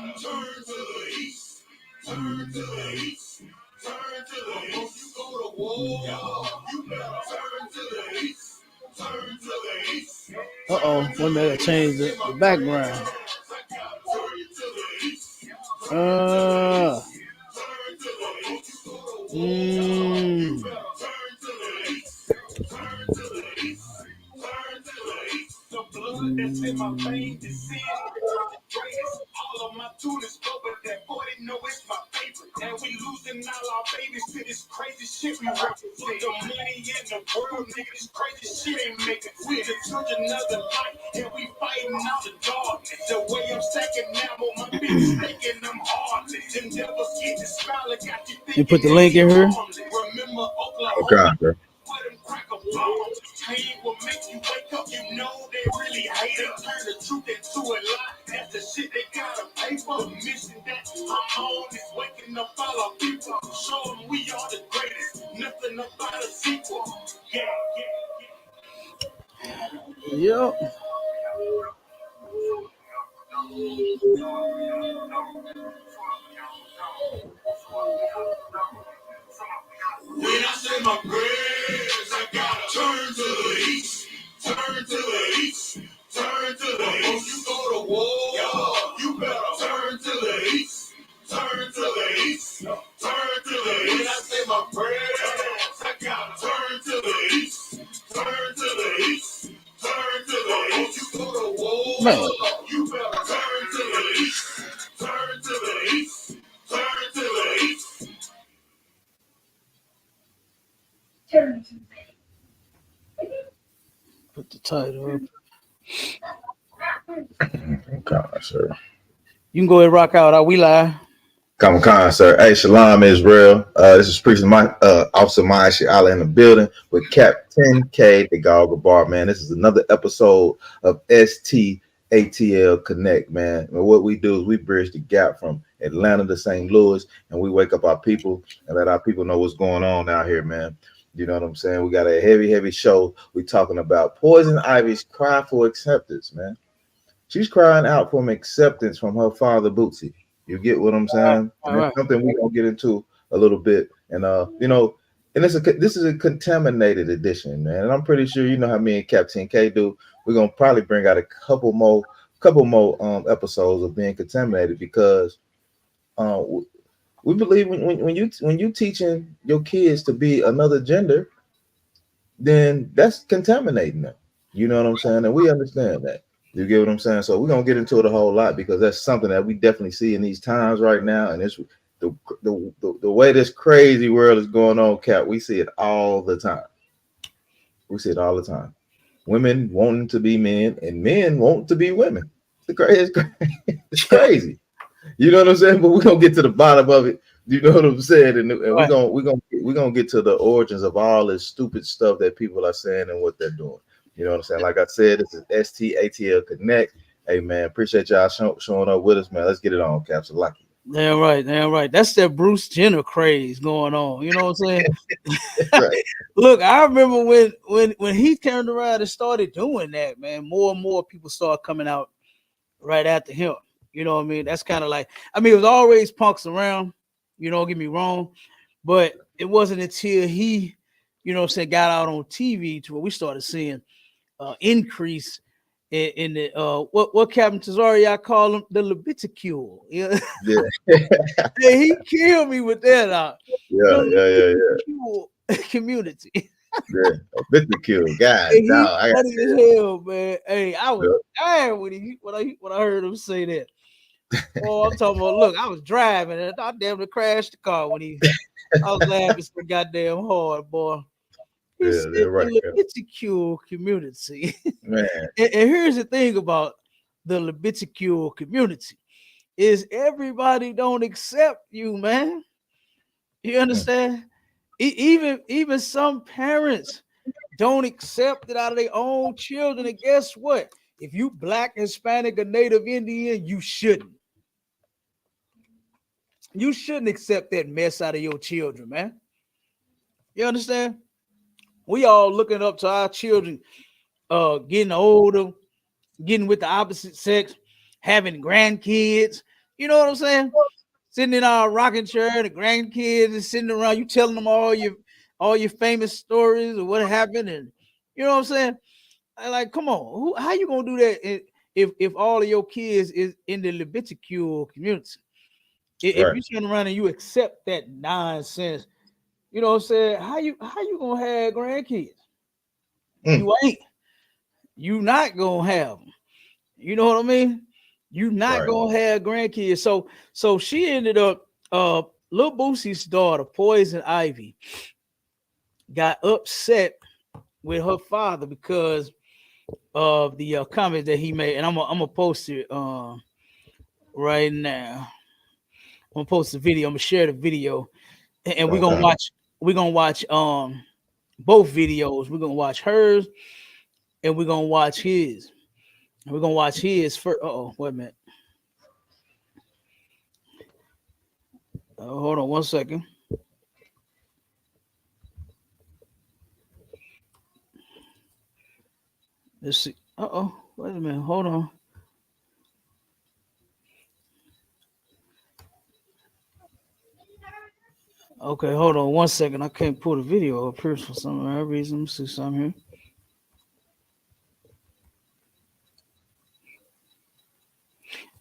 Turn to the east. Turn to the east. Turn to the east. You go to war. You better turn to the east. Turn to the east. Uh-oh, one minute, change the background. The blood that's in my veins is sin. All of my tulips, but that boy didn't know it's my favorite. And we losing all our babies to this crazy shit we represent. The money in the world, nigga, this crazy shit ain't making. We the children of the light, and we fighting out the darkness. The way I'm stacking ammo, my bitch making them heartless. Them devils get the smile, got you thinking. You put the link in here. Remember Oklahoma? Okay. Pain will make you wake up, you know they really hate it. Turn the truth into a lie. That's the shit they gotta pay for. The mission that I'm on is waking up all our people. Show them we are the greatest. Nothing about a sequel. Yeah. Yep. When I say my prayers, I gotta turn to the east. Turn to the east. Turn to the east. You go to war. You better turn to the east. Turn to the east. Turn to the east. When I say my prayers, I gotta turn to the east. Turn to the east. Turn to the east. You go to war. Man. You better turn to the east. Turn to the east. Turn to the east. Put the title up. Okay, sir. You can go ahead and rock out. Are we live? Come on, sir. Hey, Shalom, Israel. This is Priest Officer Maya Shiala in the building with Captain K, the Goggle Bar, man. This is another episode of STATL Connect, man. And what we do is we bridge the gap from Atlanta to St. Louis, and we wake up our people and let our people know what's going on out here, man. You know what I'm saying? We got a heavy show. We're talking about Poison Ivy's cry for acceptance, man. She's crying out for acceptance from her father, Bootsy. You get what I'm saying? All and right. Something we're gonna get into a little bit. And you know, and this is a contaminated edition, man. And I'm pretty sure you know how me and Captain K do. We're gonna probably bring out a couple more episodes of being contaminated because we believe when you teaching your kids to be another gender, then that's contaminating them. You know what I'm saying? And we understand that. You get what I'm saying? So we're gonna get into it a whole lot because that's something that we definitely see in these times right now. And it's the way this crazy world is going on, Cap. We see it all the time. We see it all the time. Women wanting to be men and men wanting to be women. It's crazy. You know what I'm saying? But we're gonna get to the bottom of it. You know what I'm saying? And Right. we're gonna get to the origins of all this stupid stuff that people are saying and what they're doing. You know what I'm saying? Like I said, this is STATL Connect. Hey man, appreciate y'all showing up with us, man. Let's get it on, Caps. Lucky. Damn right. That's that Bruce Jenner craze going on. You know what I'm saying? Right. Look, I remember when he turned around and started doing that, man. More and more people started coming out right after him. You know what I mean? That's kind of like, I mean, it was always punks around, you know, don't get me wrong, but it wasn't until he, you know what I'm saying, got out on TV to where we started seeing increase in the what Captain Tazari I call him, the Leviticule. Yeah. Hey, he killed me with that. Yeah. Community. Yeah, Leviticule, God, Hey, no, he's funny as hell, man. Hey, I was dying when I heard him say that. Oh, I'm talking about. Look, I was driving and I damn near crashed the car when I was laughing so goddamn hard, boy. He said right, the Leviticule community. Man. And here's the thing about the Leviticule community is everybody don't accept you, man. You understand? Even some parents don't accept it out of their own children. And guess what? If you Black, Hispanic, or Native Indian, you shouldn't. You shouldn't accept that mess out of your children, man. You understand? We all looking up to our children, getting older, getting with the opposite sex, having grandkids, You know what I'm saying? Sitting in our rocking chair, the grandkids is sitting around, you telling them all your famous stories of what happened, and you know what I'm saying? I like, come on, how you gonna do that if all of your kids is in the Leviticule community? If Right. you turn around and you accept that nonsense, you know what I'm saying? How you gonna have grandkids? Mm. You ain't. You not gonna have them. You know what I mean? You not Right. gonna have grandkids. So she ended up Lil Boosie's daughter, Poison Ivy, got upset with her father because of the comment that he made, and I'm gonna post it right now. I'm gonna post the video. I'm gonna share the video, and we're gonna Okay. watch. We're gonna watch both videos. We're gonna watch hers, and we're gonna watch his. We're gonna watch his first. Oh, wait a minute. Hold on one second. Let's see. Oh, wait a minute. Hold on. Okay, hold on one second. I can't pull the video up here for some reason. Let me see something here.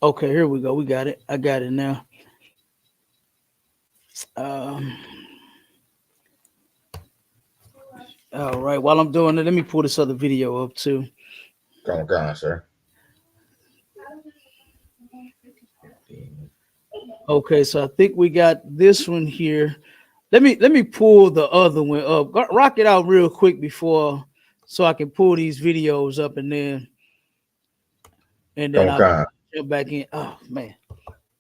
Okay, here we go. We got it. I got it now. Um, all right. While I'm doing it, let me pull this other video up too. Come on, sir. Okay, so I think we got this one here. Let me pull the other one up. Rock it out real quick before, so I can pull these videos up and then Come I'll on. jump back in. Oh man,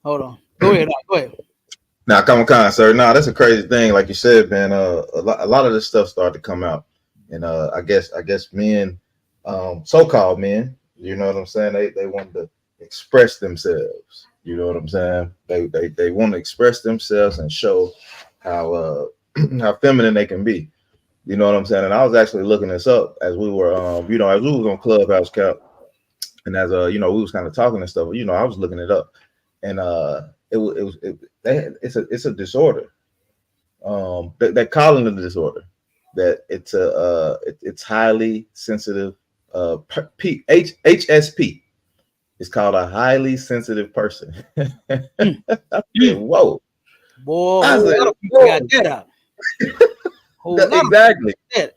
hold on. Go ahead. Go ahead. Now, come on, sir. Now, that's a crazy thing, like you said, man. A lot of this stuff started to come out, and I guess men, so-called men, you know what I'm saying? They want to express themselves. You know what I'm saying? They want to express themselves and show how how feminine they can be. You know what I'm saying? And I was actually looking this up as we were, as we was on Clubhouse, Cap, and as we was kind of talking and stuff. I was looking it up, and it's a disorder. They're calling it a disorder. That it's highly sensitive. HSP. It's called a highly sensitive person. I said, whoa. Boy, a I whole said, lot of people got whoa. that out. Whole lot of Exactly. people got that.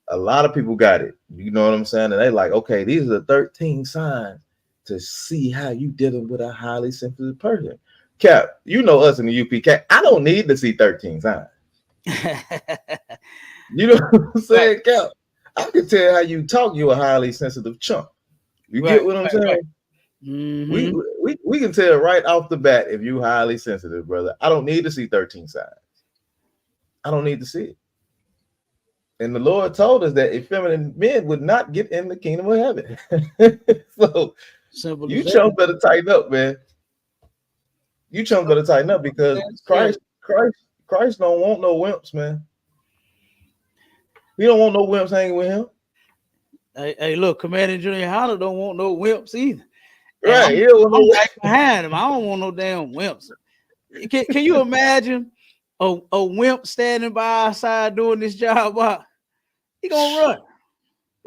A lot of people got it. You know what I'm saying? And they like, okay, these are the 13 signs to see how you dealing with a highly sensitive person. Cap, you know us in the UPK. I don't need to see 13 signs. You know what I'm saying, right. Cap? I can tell how you talk. You're a highly sensitive chump. You get what I'm saying? Right. Mm-hmm. We can tell right off the bat if you highly sensitive, brother. I don't need to see 13 signs. I don't need to see it. And the Lord told us that effeminate men would not get in the kingdom of heaven. So simple you chump better tighten up, man. You chump better tighten up because Christ don't want no wimps, man. He don't want no wimps hanging with him. Hey, look, Commander Junior Hunter don't want no wimps either. Right. I'm right behind him. I don't want no damn wimps. Can you imagine a wimp standing by our side doing this job? He gonna run.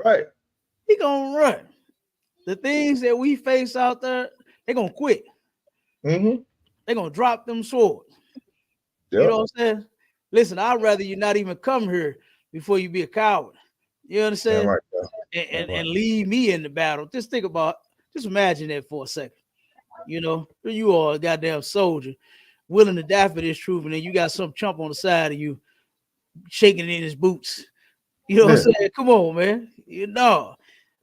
Right. He gonna run. The things that we face out there, they gonna quit. Mm-hmm. They gonna drop them swords. Yep. You know what I'm saying? Listen, I'd rather you not even come here before you be a coward. You understand? Right, and leave me in the battle. Just imagine that for a second. You are a goddamn soldier, willing to die for this truth, and then you got some chump on the side of you shaking in his boots. You know what I'm saying? Come on, man.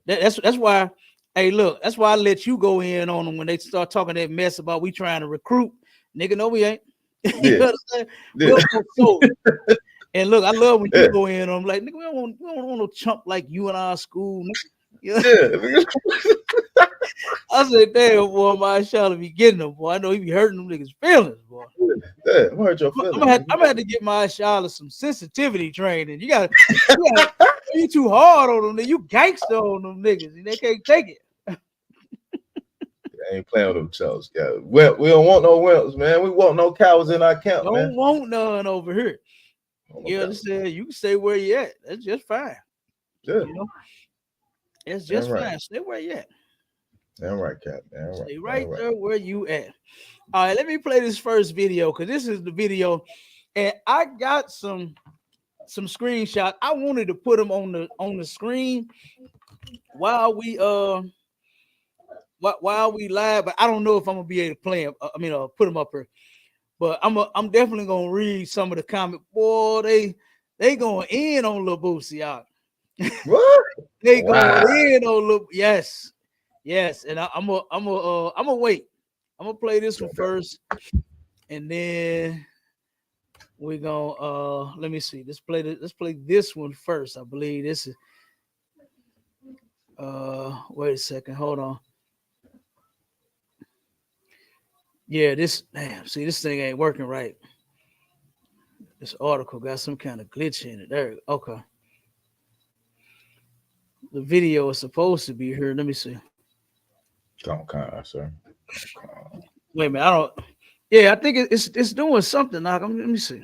That's why. Hey, look, that's why I let you go in on them when they start talking that mess about we trying to recruit. Nigga, no, we ain't. You know what I'm saying? And look, I love when you go in on them like, nigga, we don't want no chump like you in our school. Nigga. I said, damn, boy, my shot be getting them, boy. I know he be hurting them niggas' feelings, boy. Yeah, I'm hurt your feelings. I'm gonna have to get my shot some sensitivity training. You too hard on them, you gangster on them niggas, and they can't take it. ain't playing with them chumps. Yeah, well, we don't want no wimps, man. We want no cowards in our camp, Don't man. want none over here. You understand? You can stay where you at. That's just fine. Good. You know, it's just right. fine. Stay where you at. Damn right, Cap. Damn right. Stay right there where you at. All right, let me play this first video because this is the video, and I got some screenshots. I wanted to put them on the screen while we live, but I don't know if I'm gonna be able to play them. I mean, put them up here. But I'm definitely gonna read some of the comments. Boy, they going in on Lil Boosie, y'all. What? They going in on Lil. Yes, and I'm gonna wait. I'm gonna play this one first, and then we're gonna let me see. Let's play this one first. I believe this is wait a second, hold on. Yeah, this thing ain't working right. This article got some kind of glitch in it. There, okay. The video is supposed to be here. Let me see. Come on, sir. Wait a minute. I don't. Yeah, I think it's doing something. Let me see.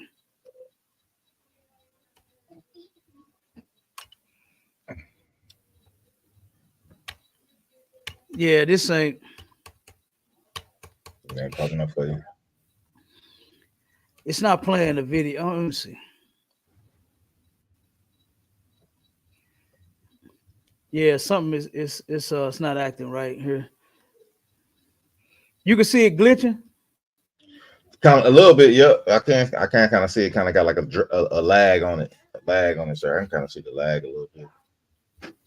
Yeah, this ain't. Ain't talking enough for you. It's not playing the video. Oh, let me see. Yeah, something it's not acting right here. You can see it glitching. Kind of a little bit, yep. I can kind of see it. Kind of got like a lag on it. A lag on it, sir. I can kind of see the lag a little bit.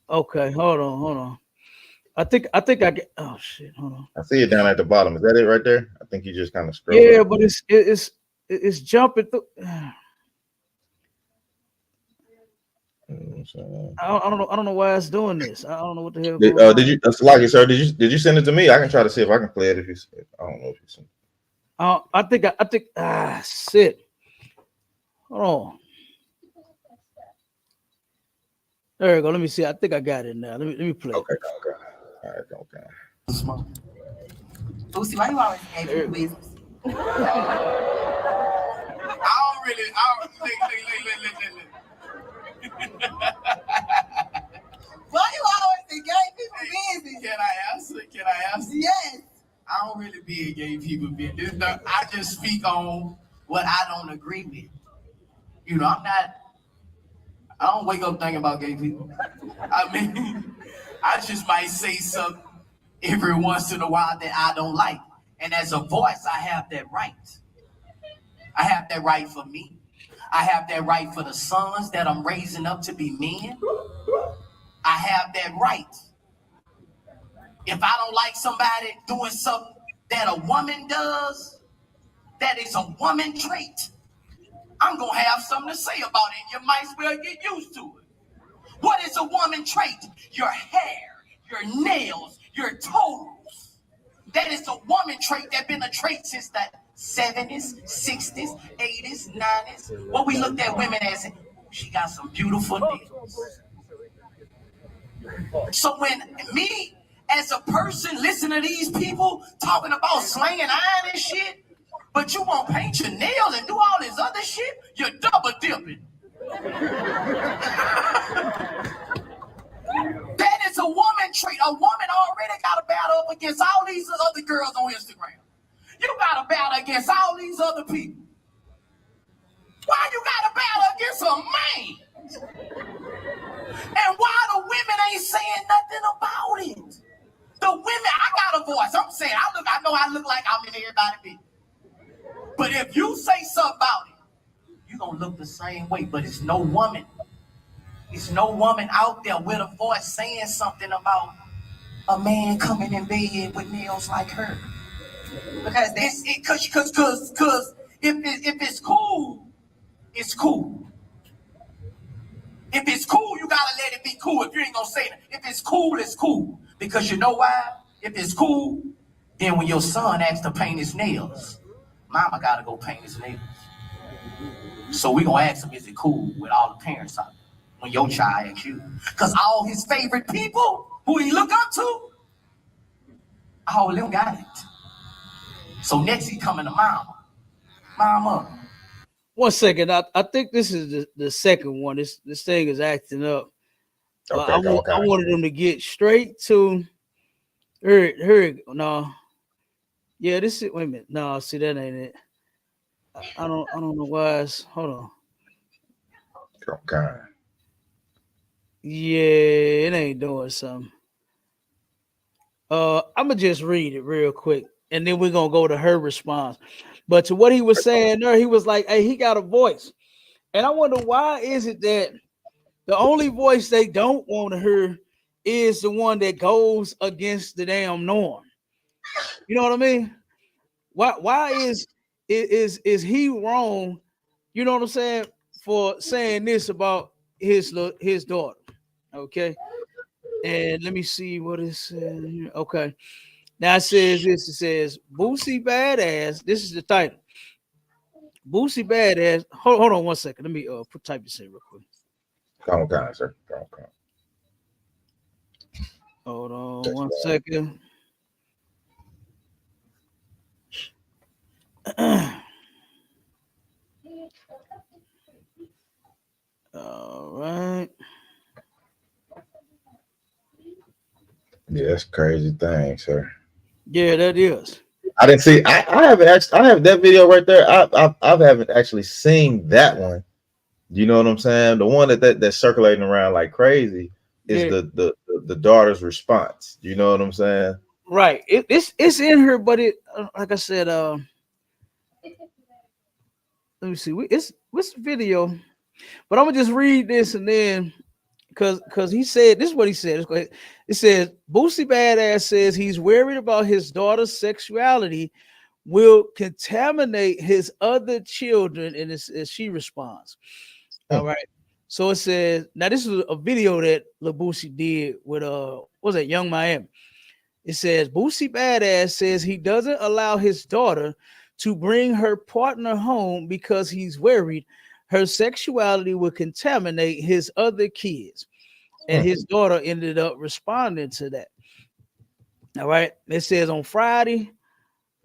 Okay, hold on. I think I get. Oh shit! Hold on. I see it down at the bottom. Is that it right there? I think you just kind of scroll. Yeah, up. But it's jumping through. I don't know why it's doing this. I don't know what the hell. Did you, Lucky, sir? Did you send it to me? I can try to see if I can play it. If you, I don't know if you sent it. I think shit. Hold on. There we go. Let me see. I think I got it now. Let me play. Okay. All right. Okay. Boosie, why you always gave me business? I don't look. Why you always in gay people business? Can I answer? Yes. I don't really be in gay people business. I just speak on what I don't agree with. You know, I don't wake up thinking about gay people. I mean, I just might say something every once in a while that I don't like. And as a voice, I have that right. I have that right for me. I have that right for the sons that I'm raising up to be men. I have that right. If I don't like somebody doing something that a woman does, that is a woman trait, I'm going to have something to say about it. You might as well get used to it. What is a woman trait? Your hair, your nails, your toes. That is a woman trait that's been a trait since the 70s, 60s, 80s, 90s. What we looked at women as, she got some beautiful nails. So when me, as a person, listen to these people talking about slanging iron and shit, but you won't paint your nails and do all this other shit, you're double dipping. That is a woman trait. A woman already got to battle up against all these other girls on Instagram. You got to battle against all these other people. Why you got to battle against a man? And why the women ain't saying nothing about it? The women, I got a voice. I'm saying, I know I look like I'm in everybody's business. But if you say something about it, you're going to look the same way. But it's no woman. It's no woman out there with a voice saying something about a man coming in bed with nails like her. Because if it's cool, it's cool. If it's cool, you gotta let it be cool. If you ain't gonna say it, if it's cool, it's cool. Because you know why? If it's cool, then when your son asks to paint his nails, mama gotta go paint his nails. So we gonna ask him, is it cool with all the parents out there when your child asks you? Because all his favorite people who he look up to, All of them got it. So next he coming to mama. Mama. 1 second. I think this is the second one. This thing is acting up. Okay, I wanted them to get straight to her. No, yeah, this is. Wait a minute. No, see that ain't it. I don't know why it's. Hold on. Okay. Yeah, it ain't doing something. I'm gonna just read it real quick, and then we're gonna go to her response. But to what he was saying there, he was like, "Hey, he got a voice," and I wonder why is it that the only voice they don't want to hear is the one that goes against the damn norm. You know what I mean? Why is he wrong? You know what I'm saying, for saying this about his daughter? Okay, and let me see what it says here. Okay, now it says this. It says Boosie Badass. This is the title. Boosie Badass. Hold on 1 second. Let me type this in real quick. Come on, sir. Come on. Hold on 1 second. All right. Yeah, that's a crazy thing, sir. Yeah, that is. I didn't see. I haven't actually. I have that video right there. I haven't actually seen that one. You know what I'm saying? The one that's circulating around like crazy is Yeah. the daughter's response. You know what I'm saying? Right. It's in here, but it like I said, let me see. It's what's the video? But I'm gonna just read this and then because he said this is what he said. It says Boosie Badass says he's worried about his daughter's sexuality will contaminate his other children, and as she responds. All right. So it says now this is a video that Lil Boosie did with what was that, Young Miami. It says Boosie Badass says he doesn't allow his daughter to bring her partner home because he's worried her sexuality will contaminate his other kids. And his daughter ended up responding to that. All right. It says on Friday,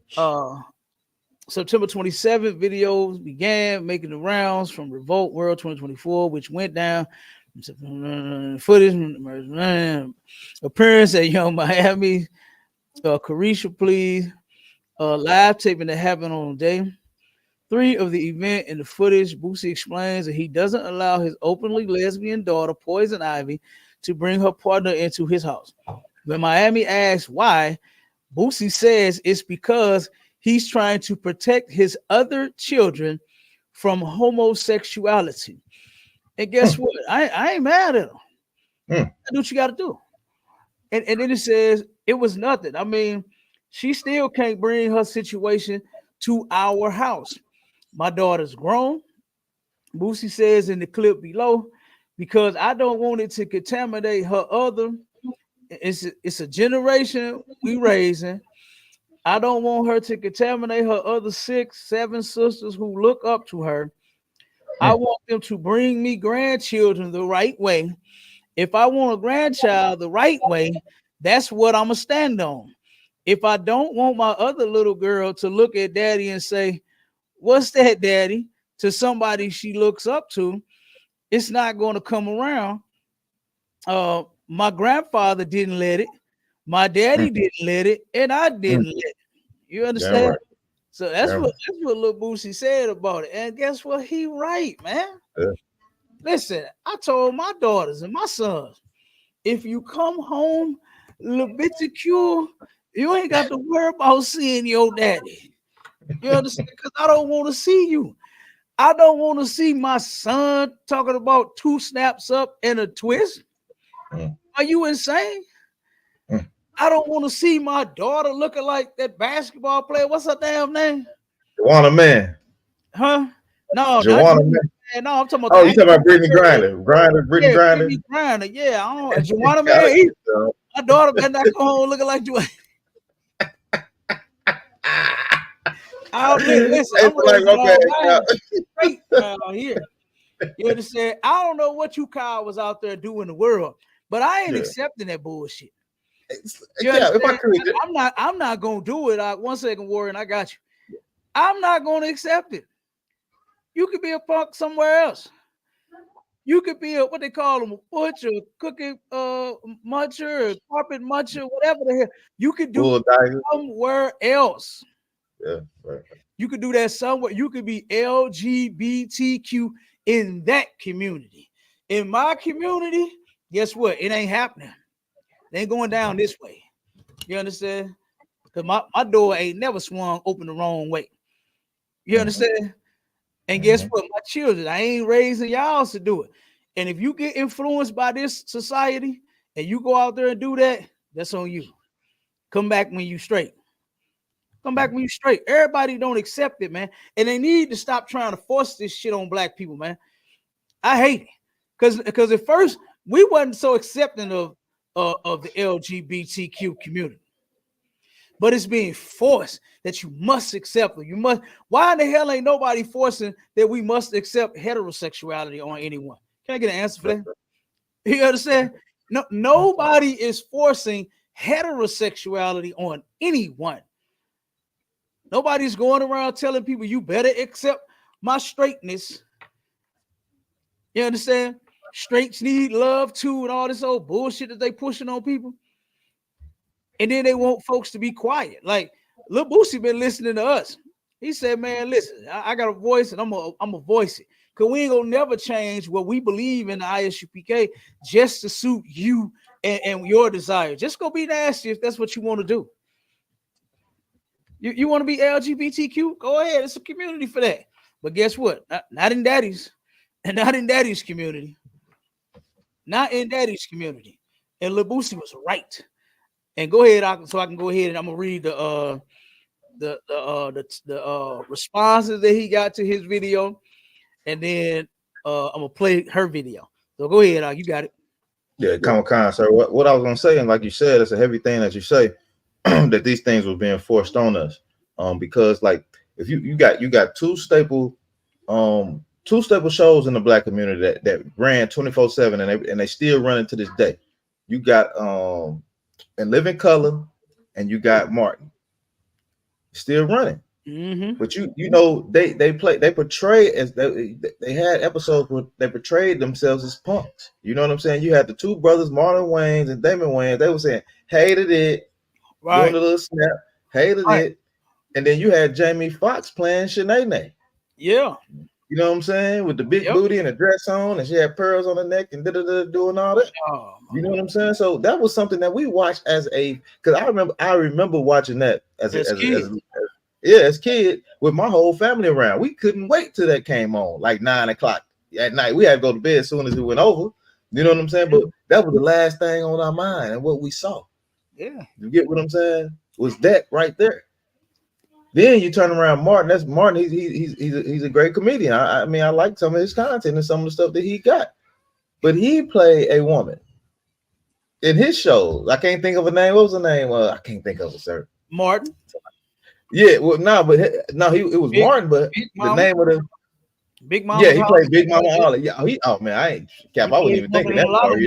September 27th, videos began making the rounds from Revolt World 2024, which went down. Footage, appearance at Young Miami, Carisha, please. Live taping that happened on day 3 of the event. In the footage, Boosie explains that he doesn't allow his openly lesbian daughter, Poison Ivy, to bring her partner into his house. When Miami asks why, Boosie says it's because he's trying to protect his other children from homosexuality. And guess what? I ain't mad at him. Do what you got to do. And then it says it was nothing. I mean, she still can't bring her situation to our house. My daughter's grown. Boosie says in the clip below, because I don't want it to contaminate her other. It's a generation we raising. I don't want her to contaminate her other 6, 7 sisters who look up to her. I want them to bring me grandchildren the right way. If I want a grandchild the right way, that's what I'm going to stand on. If I don't want my other little girl to look at daddy and say, "What's that, daddy?" to somebody she looks up to, it's not going to come around. My grandfather didn't let it. My daddy didn't let it, and I didn't let it. You understand? Right. So that's what Lil Boosie said about it. And guess what? He right, man. Yeah. Listen, I told my daughters and my sons, if you come home LGBTQ, you ain't got to worry about seeing your daddy. You understand? Because I don't want to see you. I don't want to see my son talking about 2 snaps up and a twist. Are you insane? I don't want to see my daughter looking like that basketball player. What's her damn name? YAHANNA Man. Huh? No, YAHANNA Man. no, I'm talking about. Oh, you talking about Brittany Griner? Brittany Griner. Brittany Griner. Yeah, I don't. YAHANNA Man. My daughter better not come home looking like you. Listen, I'm straight down here. You understand? I don't know what you Kyle was out there doing in the world, but I ain't accepting that bullshit. You Yeah, if I understand? could, I'm not gonna do it. 1 second, Warren, I got you. I'm not gonna accept it. You could be a punk somewhere else. You could be a what they call them, a butcher, cookie muncher, carpet muncher, whatever the hell. You could do bull dagger. somewhere else. Yeah, right. You could do that somewhere. You could be LGBTQ in that community. In my community, guess what? It ain't happening. It ain't going down this way. You understand? Because my door ain't never swung open the wrong way. You understand? And guess what? My children, I ain't raising y'all to do it. And if you get influenced by this society and you go out there and do that, that's on you. Come back when you straight. Come back when you straight. Everybody don't accept it, man. And they need to stop trying to force this shit on black people, man. I hate it. Because at first we wasn't so accepting of the LGBTQ community. But it's being forced that you must accept it. You must. Why in the hell ain't nobody forcing that we must accept heterosexuality on anyone? Can I get an answer for that? You understand? No, nobody is forcing heterosexuality on anyone. Nobody's going around telling people you better accept my straightness. You understand? Straights need love too, and all this old bullshit that they pushing on people. And then they want folks to be quiet. Like Lil Boosie been listening to us. He said, "Man, listen, I got a voice, and I'm a voice it. Cause we ain't gonna never change what we believe in the ISUPK just to suit you and your desire. Just go be nasty if that's what you want to do. You want to be LGBTQ? Go ahead. It's a community for that. But guess what? Not in daddy's, and not in daddy's community. Not in daddy's community." And Lil Boosie was right. And go ahead, so I can go ahead and I'm gonna read the responses that he got to his video, and then I'm gonna play her video. So go ahead, you got it. Yeah, Comic-Con, sir. What I was gonna say, and like you said, it's a heavy thing that you say that these things were being forced on us. Because like if you got two staple shows in the black community that ran 24/7 and they still running to this day. You got In Living Color and you got Martin still running. But they portray as they had episodes where they portrayed themselves as punks. You know what I'm saying? You had the two brothers, Marlon Wayans and Damon Wayans. They were saying, hated it, doing a little snap, hated it. And then you had Jamie Foxx playing Shanae. Yeah. You know what I'm saying? With the big booty and a dress on, and she had pearls on her neck and doing all that. You know what I'm saying? So that was something that we watched because I remember watching that as a kid with my whole family around. We couldn't wait till that came on, like 9:00 at night. We had to go to bed as soon as it went over. You know what I'm saying? But that was the last thing on our mind and what we saw. Yeah. You get what I'm saying? Was that right there? Then you turn around, Martin. That's Martin. He's a great comedian. I mean, I like some of his content and some of the stuff that he got. But he played a woman in his shows. I can't think of a name. What was the name? I can't think of it, sir. Martin. Yeah, well, it was Martin, but the name of the Big Mama. Yeah, he played Big Mama Holly. Yeah, man, I ain't Cap. I wasn't even thinking that part.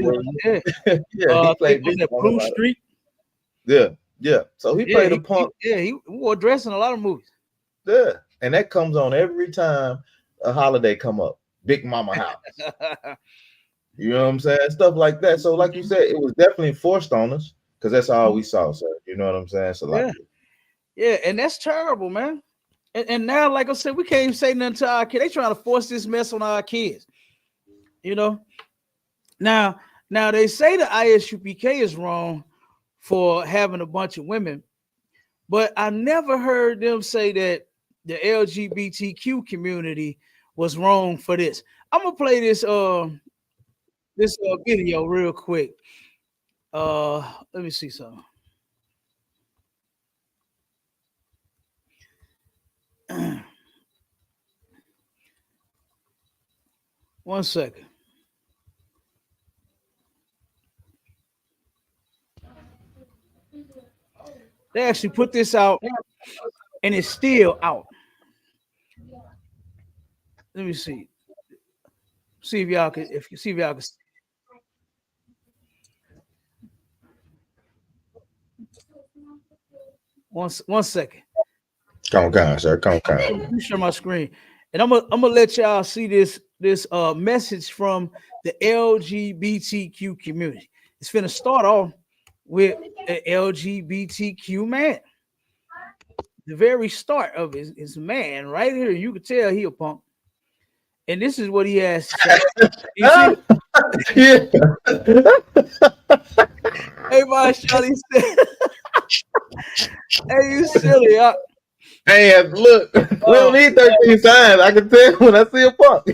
Yeah, he played Big Mama Blue Street. Yeah. So he played a punk. He wore a dress in a lot of movies. Yeah, and that comes on every time a holiday come up. Big Mama House. You know what I'm saying? Stuff like that. So, like you said, it was definitely forced on us because that's all we saw, sir. You know what I'm saying? So, yeah, and that's terrible, man. And now, like I said, we can't even say nothing to our kids. They trying to force this mess on our kids. You know. Now they say the ISUPK is wrong for having a bunch of women, but I never heard them say that the LGBTQ community was wrong for this. I'm gonna play this video real quick. Let me see something. One second. They actually put this out, and it's still out. Let me see. See if y'all can. One second. Come on, sir. Come on. Let me share my screen, and I'm gonna let y'all see this message from the LGBTQ community. It's finna start off with an LGBTQ man. The very start of it is a man right here. You can tell he a punk, and this is what he has to say. You see? Yeah. Hey, my Charlie said, "Hey, you silly." Hey, look, we don't need 13 signs. I can tell when I see a punk.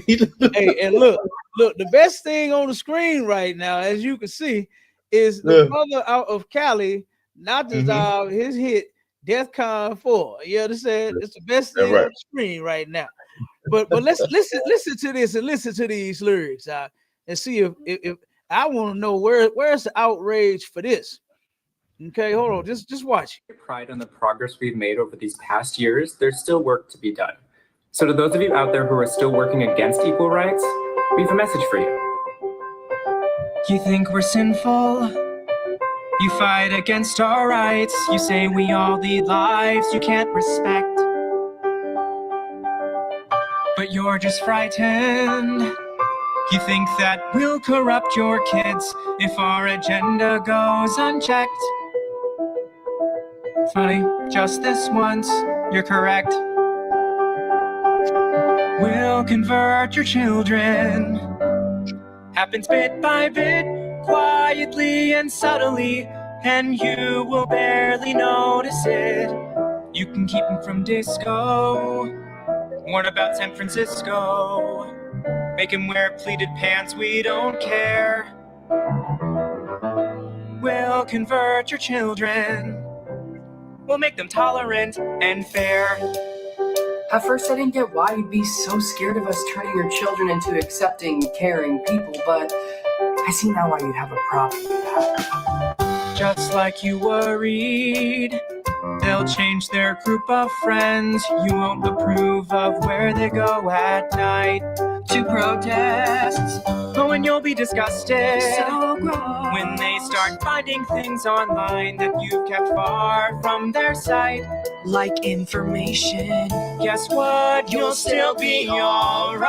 Hey, and look, the best thing on the screen right now, as you can see, is the brother out of Cali, not dissolve his hit DEFCON 4. You understand? It's the best thing on the screen right now. But let's listen to this and listen to these lyrics and see if I want to know where's the outrage for this. Okay, hold on, just watch. Pride on the progress we've made over these past years, there's still work to be done. So to those of you out there who are still working against equal rights, we have a message for you. You think we're sinful? You fight against our rights. You say we all lead lives you can't respect. But you're just frightened. You think that we'll corrupt your kids if our agenda goes unchecked. Funny, just this once, you're correct. We'll convert your children. Happens bit by bit, quietly and subtly, and you will barely notice it. You can keep them from disco. Warn about San Francisco. Make him wear pleated pants, we don't care. We'll convert your children. We'll make them tolerant and fair. At first I didn't get why you'd be so scared of us turning your children into accepting, caring people, but I see now why you'd have a problem with that. Just like you worried, they'll change their group of friends. You won't approve of where they go at night to protests. Oh, and you'll be disgusted so gross when they start finding things online that you've kept far from their sight, like information. Guess what? You'll still be alright.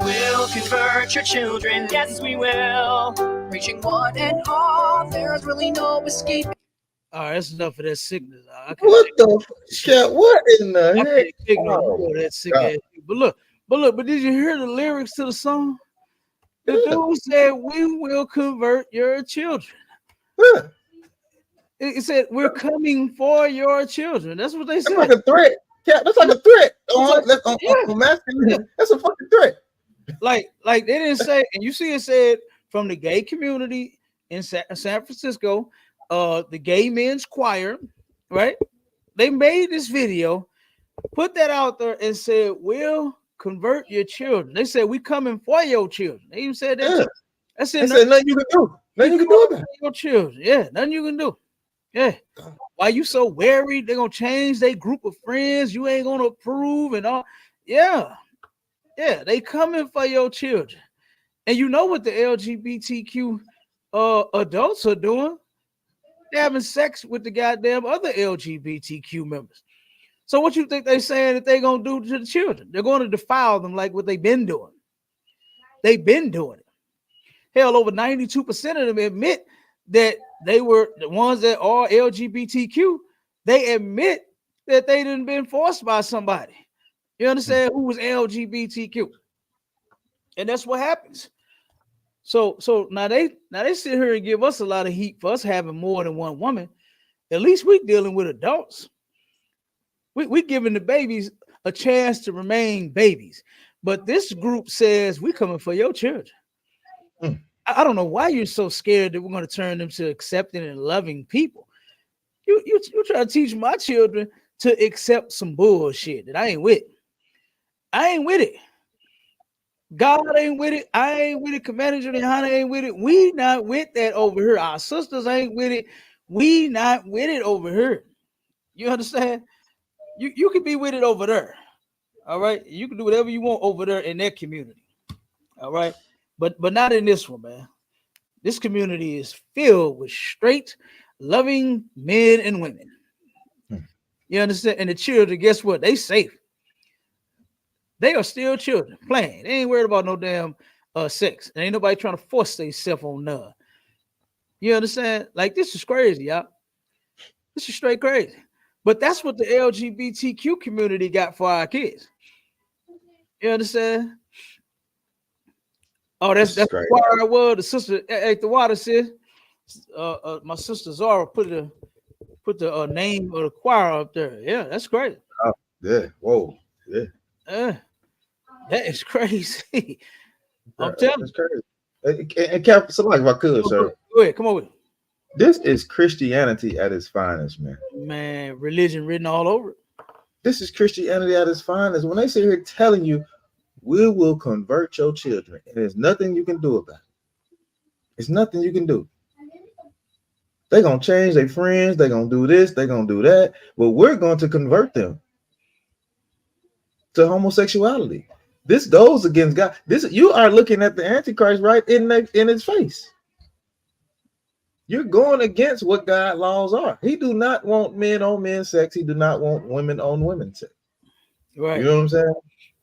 We'll convert your children, yes we will. Reaching one and all, there's really no escape. All right, that's enough of that sickness. What the shit? What in the heck? That sick ass. But did you hear the lyrics to the song? The dude said, "We will convert your children." It said, "We're coming for your children." That's what they said. That's like a threat. Yeah, that's like a threat. That's a fucking threat. Like they didn't say, and you see it said from the gay community in San Francisco, the gay men's choir, right? They made this video, put that out there, and said, "We'll convert your children." They said, "We coming for your children." They even said that. Yeah. I said, nothing you can do. Nothing you can do about it. Your children. Yeah, nothing you can do. Yeah. Why you so worried they're gonna change their group of friends? You ain't gonna approve and all. Yeah, they coming for your children. And you know what the LGBTQ adults are doing? They're having sex with the goddamn other LGBTQ members. So what you think they saying that they're gonna do to the children? They're going to defile them like what they've been doing. They've been doing it. Hell, over 92% of them admit that they were the ones that are LGBTQ. They admit that they didn't been forced by somebody. You understand? Who was LGBTQ? And that's what happens. So now they sit here and give us a lot of heat for us having more than one woman. At least we dealing with adults. We giving the babies a chance to remain babies. But this group says we coming for your children. I don't know why you're so scared that we're going to turn them to accepting and loving people. You try to teach my children to accept some bullshit that I ain't with. I ain't with it. God ain't with it. I ain't with it. Commander and YAHANNA ain't with it. We not with that over here. Our sisters ain't with it. We not with it over here. You understand? You can be with it over there. All right. You can do whatever you want over there in that community. All right. But not in this one, man. This community is filled with straight, loving men and women. You understand? And the children, guess what? They safe. They are still children playing. They ain't worried about no damn sex. And ain't nobody trying to force themselves on none. You understand? Like, this is crazy, y'all. This is straight crazy. But that's what the LGBTQ community got for our kids. You understand? Oh, that's great. why I was. The sister at the water said, my sister Zara put the name of the choir up there. Yeah, that's great. Oh, yeah. Whoa. Yeah. That is crazy. I'm telling you. That's crazy. And Cap, so like if I could, sir. Go ahead, come on with it. This is Christianity at its finest, man. Man, religion written all over it. This is Christianity at its finest. When they sit here telling you, we will convert your children, and there's nothing you can do about it. It's nothing you can do. They're going to change their friends. They're going to do this. They're going to do that. But we're going to convert them to homosexuality. This goes against God. You are looking at the Antichrist right in his face. You're going against what God's laws are. He do not want men on men sex. He do not want women on women sex. Right. You know what I'm saying?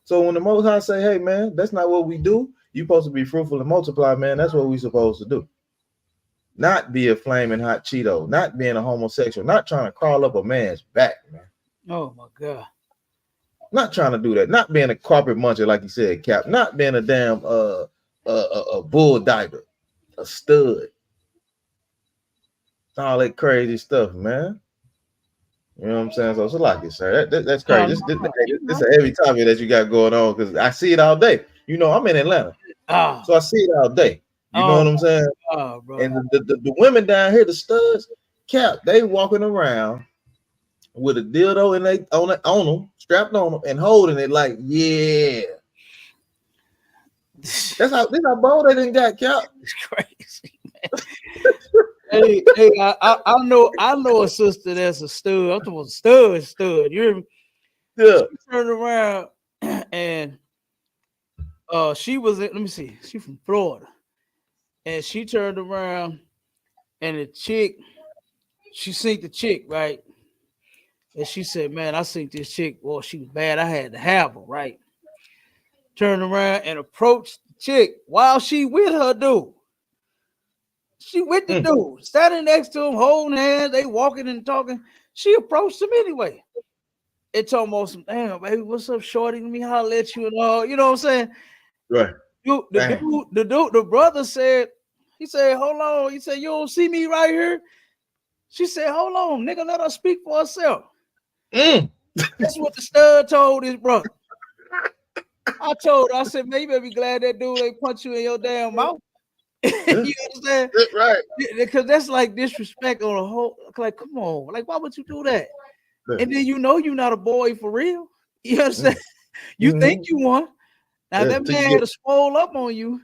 So when the Most High say, hey, man, that's not what we do. You're supposed to be fruitful and multiply, man. That's what we're supposed to do. Not be a flaming hot Cheeto. Not being a homosexual. Not trying to crawl up a man's back, man. Oh, my God. Not trying to do that. Not being a carpet muncher, like you said, Cap. Not being a damn a bull diver. A stud. All that crazy stuff, man. You know what I'm saying? So it's like it, sir. That's crazy. This is a heavy topic that you got going on because I see it all day. You know, I'm in Atlanta, so I see it all day. You know what I'm saying? Bro. And the women down here, the studs, Cap, they walking around with a dildo and they on them, strapped on them, and holding it like, yeah. That's how bold they didn't got, Cap. It's crazy, man. Hey, I know a sister that's a stud. I'm talking about stud. You hear me? Yeah. She turned around and she was let me see, she from Florida. And she turned around and the chick, she seen the chick, right? And she said, man, I seen this chick. Well, she was bad. I had to have her, right? Turned around and approached the chick while she with her dude. She with the dude, standing next to him, holding hands, they walking and talking. She approached him anyway. It talking about some, damn, baby, what's up, shorty? Let me holler at you and all. You know what I'm saying? Right. The brother said, he said, hold on. He said, you don't see me right here? She said, hold on, nigga, let her speak for herself. That's what the stud told his brother. I told her, I said, man, you better be glad that dude ain't punch you in your damn mouth. You understand? Right. Because that's like disrespect on a whole. Like, come on, like, why would you do that? And then you know you're not a boy for real. You understand? You think you won. Now that man had to swole up on you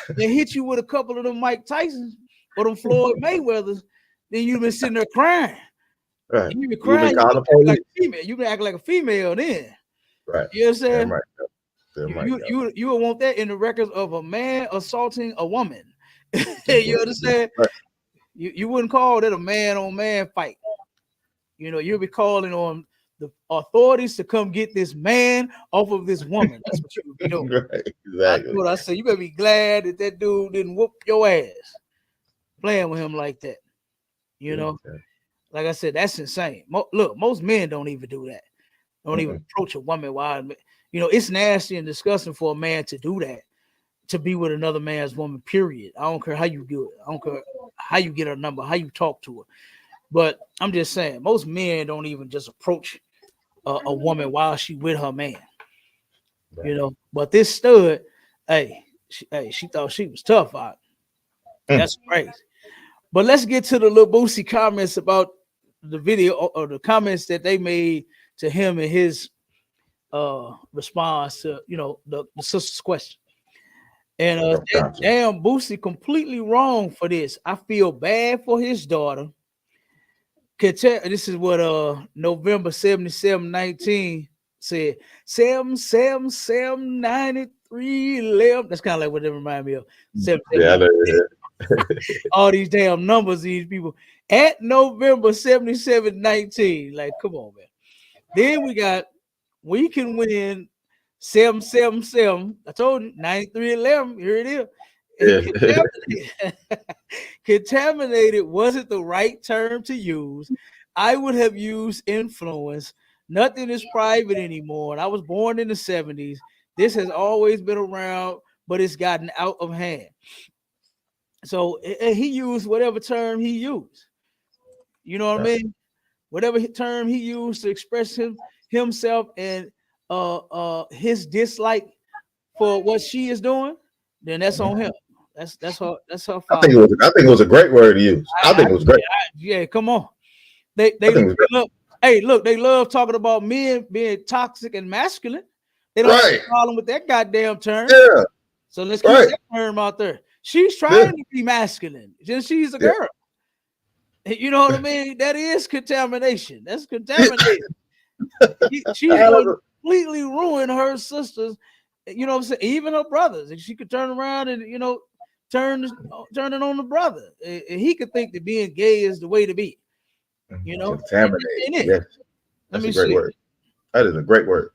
and hit you with a couple of them Mike Tysons or them Floyd Mayweathers. Then you've been sitting there crying. Right. You've been crying. You've been acting like a female then. Right. You understand? Right. You would want that in the records of a man assaulting a woman. You understand? Right. You wouldn't call that a man on man fight. You know, you'll be calling on the authorities to come get this man off of this woman. That's what you would be doing. Right, exactly. I said, you better be glad that dude didn't whoop your ass playing with him like that. You know, like I said, that's insane. Look, most men don't even do that. Don't even approach a woman while, you know, it's nasty and disgusting for a man to do that, to be with another man's woman, period. I don't care how you do it. I don't care how you get her number, how you talk to her. But I'm just saying, most men don't even just approach a woman while she with her man. Right. You know, but this stud, she thought she was tough out. That's crazy. But let's get to the little Boosie comments about the video or the comments that they made to him and his response to, you know, the sister's question. And damn, Boosie completely wrong for this. I feel bad for his daughter. This is what November 7719 said. 7779311. That's kind of like what it reminded me of. All these damn numbers, these people at November 7719. Like, come on, man. Then we got we can win 777. I told you 9311. Here it is. Yeah. Contaminated. Contaminated wasn't the right term to use. I would have used influence. Nothing is private anymore. And I was born in the 70s. This has always been around, but it's gotten out of hand. So he used whatever term he used. You know what I mean? Whatever term he used to express himself and his dislike for what she is doing, then that's on him. That's her I fault. think it was a great word to use. I think it was great. Yeah, come on. They love, hey, look, they love talking about men being toxic and masculine. They don't have a problem with that goddamn term. Yeah. So let's keep that term out there. She's trying to be masculine. She's a girl. You know what I mean? That is contamination. That's contaminated. She's going to completely ruin her sisters. You know what I'm saying? Even her brothers. If she could turn around and, you know, turn it on the brother. He could think that being gay is the way to be. You know? Contaminated. Yes. That's a great word. That is a great word.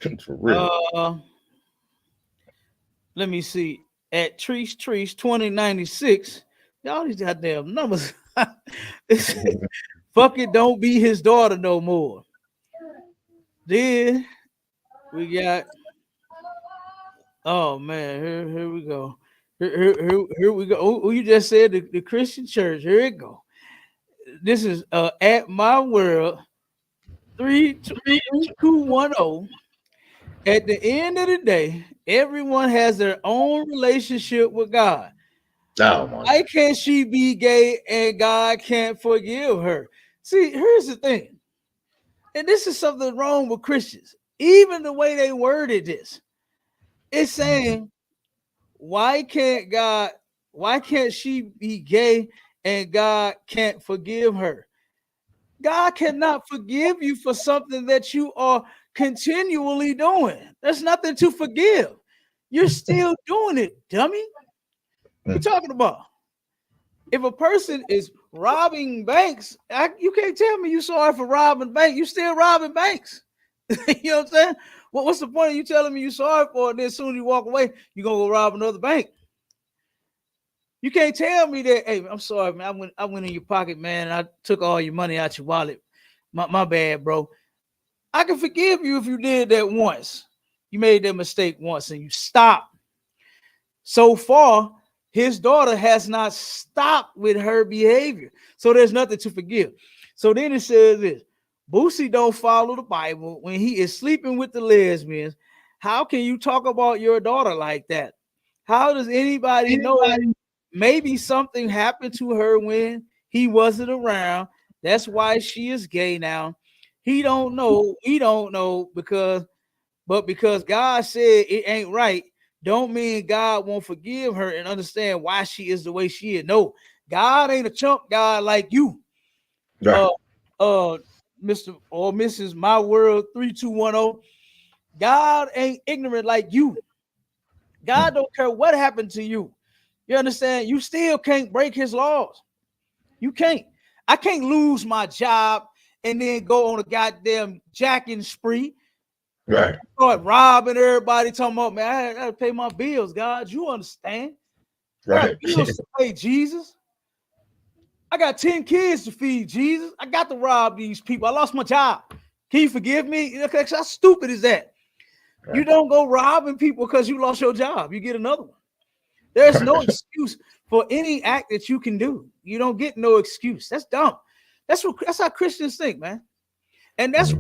For real. Let me see. At Trees 2096, y'all these goddamn numbers. Fuck it, don't be his daughter no more. Then we got, oh man, here we go. Here we go. Oh, you just said the Christian church. Here it go. This is at my world 3210. At the end of the day, everyone has their own relationship with God. Why can't she be gay and God can't forgive her? See, here's the thing. And this is something wrong with Christians. Even the way they worded this, it's saying, why can't she be gay and God can't forgive her? God cannot forgive you for something that you are continually doing. There's nothing to forgive. You're still doing it, dummy. What you talking about? If a person is robbing banks, you can't tell me you sorry for robbing banks. You still robbing banks. You know what I'm saying? What's the point of you telling me you sorry for it, and then as soon as you walk away, you're gonna go rob another bank? You can't tell me that, hey, I'm sorry, man. I went in your pocket, man, and I took all your money out your wallet. My bad, bro. I can forgive you if you did that once. You made that mistake once and you stopped. So far, his daughter has not stopped with her behavior. So there's nothing to forgive. So then it says this: Boosie don't follow the Bible when he is sleeping with the lesbians. How can you talk about your daughter like that? How does anybody know? Maybe something happened to her when he wasn't around. That's why she is gay now. He don't know. We don't know because God said it ain't right. Don't mean God won't forgive her and understand why she is the way she is. No, God ain't a chump God like you. Right. Mr. or Mrs. My World 3210. God ain't ignorant like you. God don't care what happened to you. You understand? You still can't break his laws. You can't. I can't lose my job and then go on a goddamn jacking spree. Right. Start robbing everybody, talking about, man, I gotta pay my bills, God. You understand? Right. I got bills to pay, Jesus. I got 10 kids to feed, Jesus. I got to rob these people. I lost my job. Can you forgive me? How stupid is that? Right. You don't go robbing people because you lost your job. You get another one. There's no excuse for any act that you can do. You don't get no excuse. That's dumb. That's how Christians think, man. And that's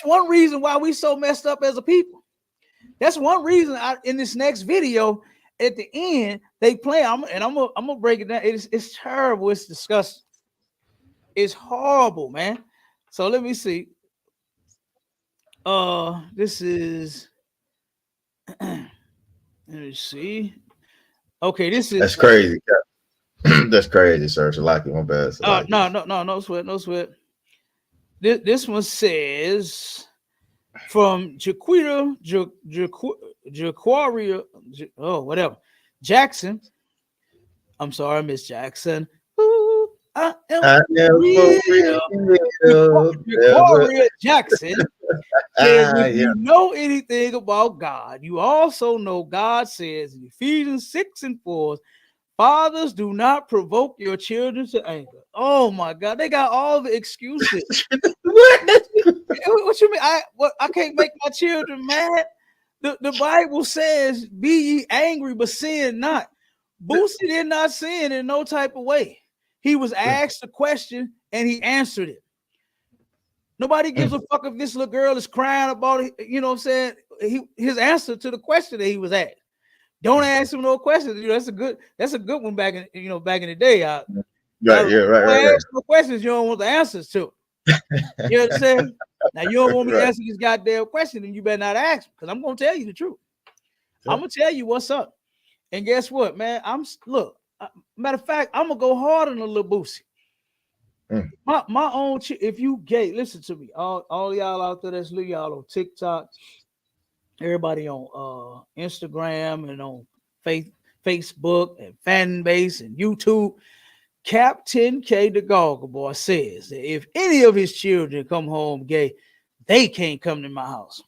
one reason why we so messed up as a people. That's one reason in this next video at the end they play. I'm gonna break it down. It's terrible. It's disgusting. It's horrible, man. So let me see. This is. Let me see. Okay, this is. That's crazy. That's crazy, sir. Salaki, my bad. No sweat. This one says from Jaquita whatever Jackson. I'm sorry, Miss Jackson. Ooh, I am I am for real. real. Jacoria Jackson says, if Yeah. you know anything about God, you also know God says in Ephesians 6:4, fathers, do not provoke your children to anger. Oh my God, they got all the excuses. What? What you mean? I can't make my children mad. The Bible says, "Be ye angry, but sin not." Boosie did not sin in no type of way. He was asked a question and he answered it. Nobody gives a fuck if this little girl is crying about it. You know what I'm saying? His answer to the question that he was asked. Don't ask him no questions. You know, that's a good one back in back in the day. Right. Ask no questions you don't want the answers to. You know what I'm saying? Now you don't want me to answer this goddamn question, and you better not ask because I'm gonna tell you the truth. I'm gonna tell you what's up. And guess what, man? Matter of fact, I'm gonna go hard on a little Boosie. My own if you gay, listen to me. All y'all out there that's y'all on TikTok, everybody on Instagram and on Facebook and fan base and YouTube. Captain K the Goggle Boy says that if any of his children come home gay, they can't come to my house.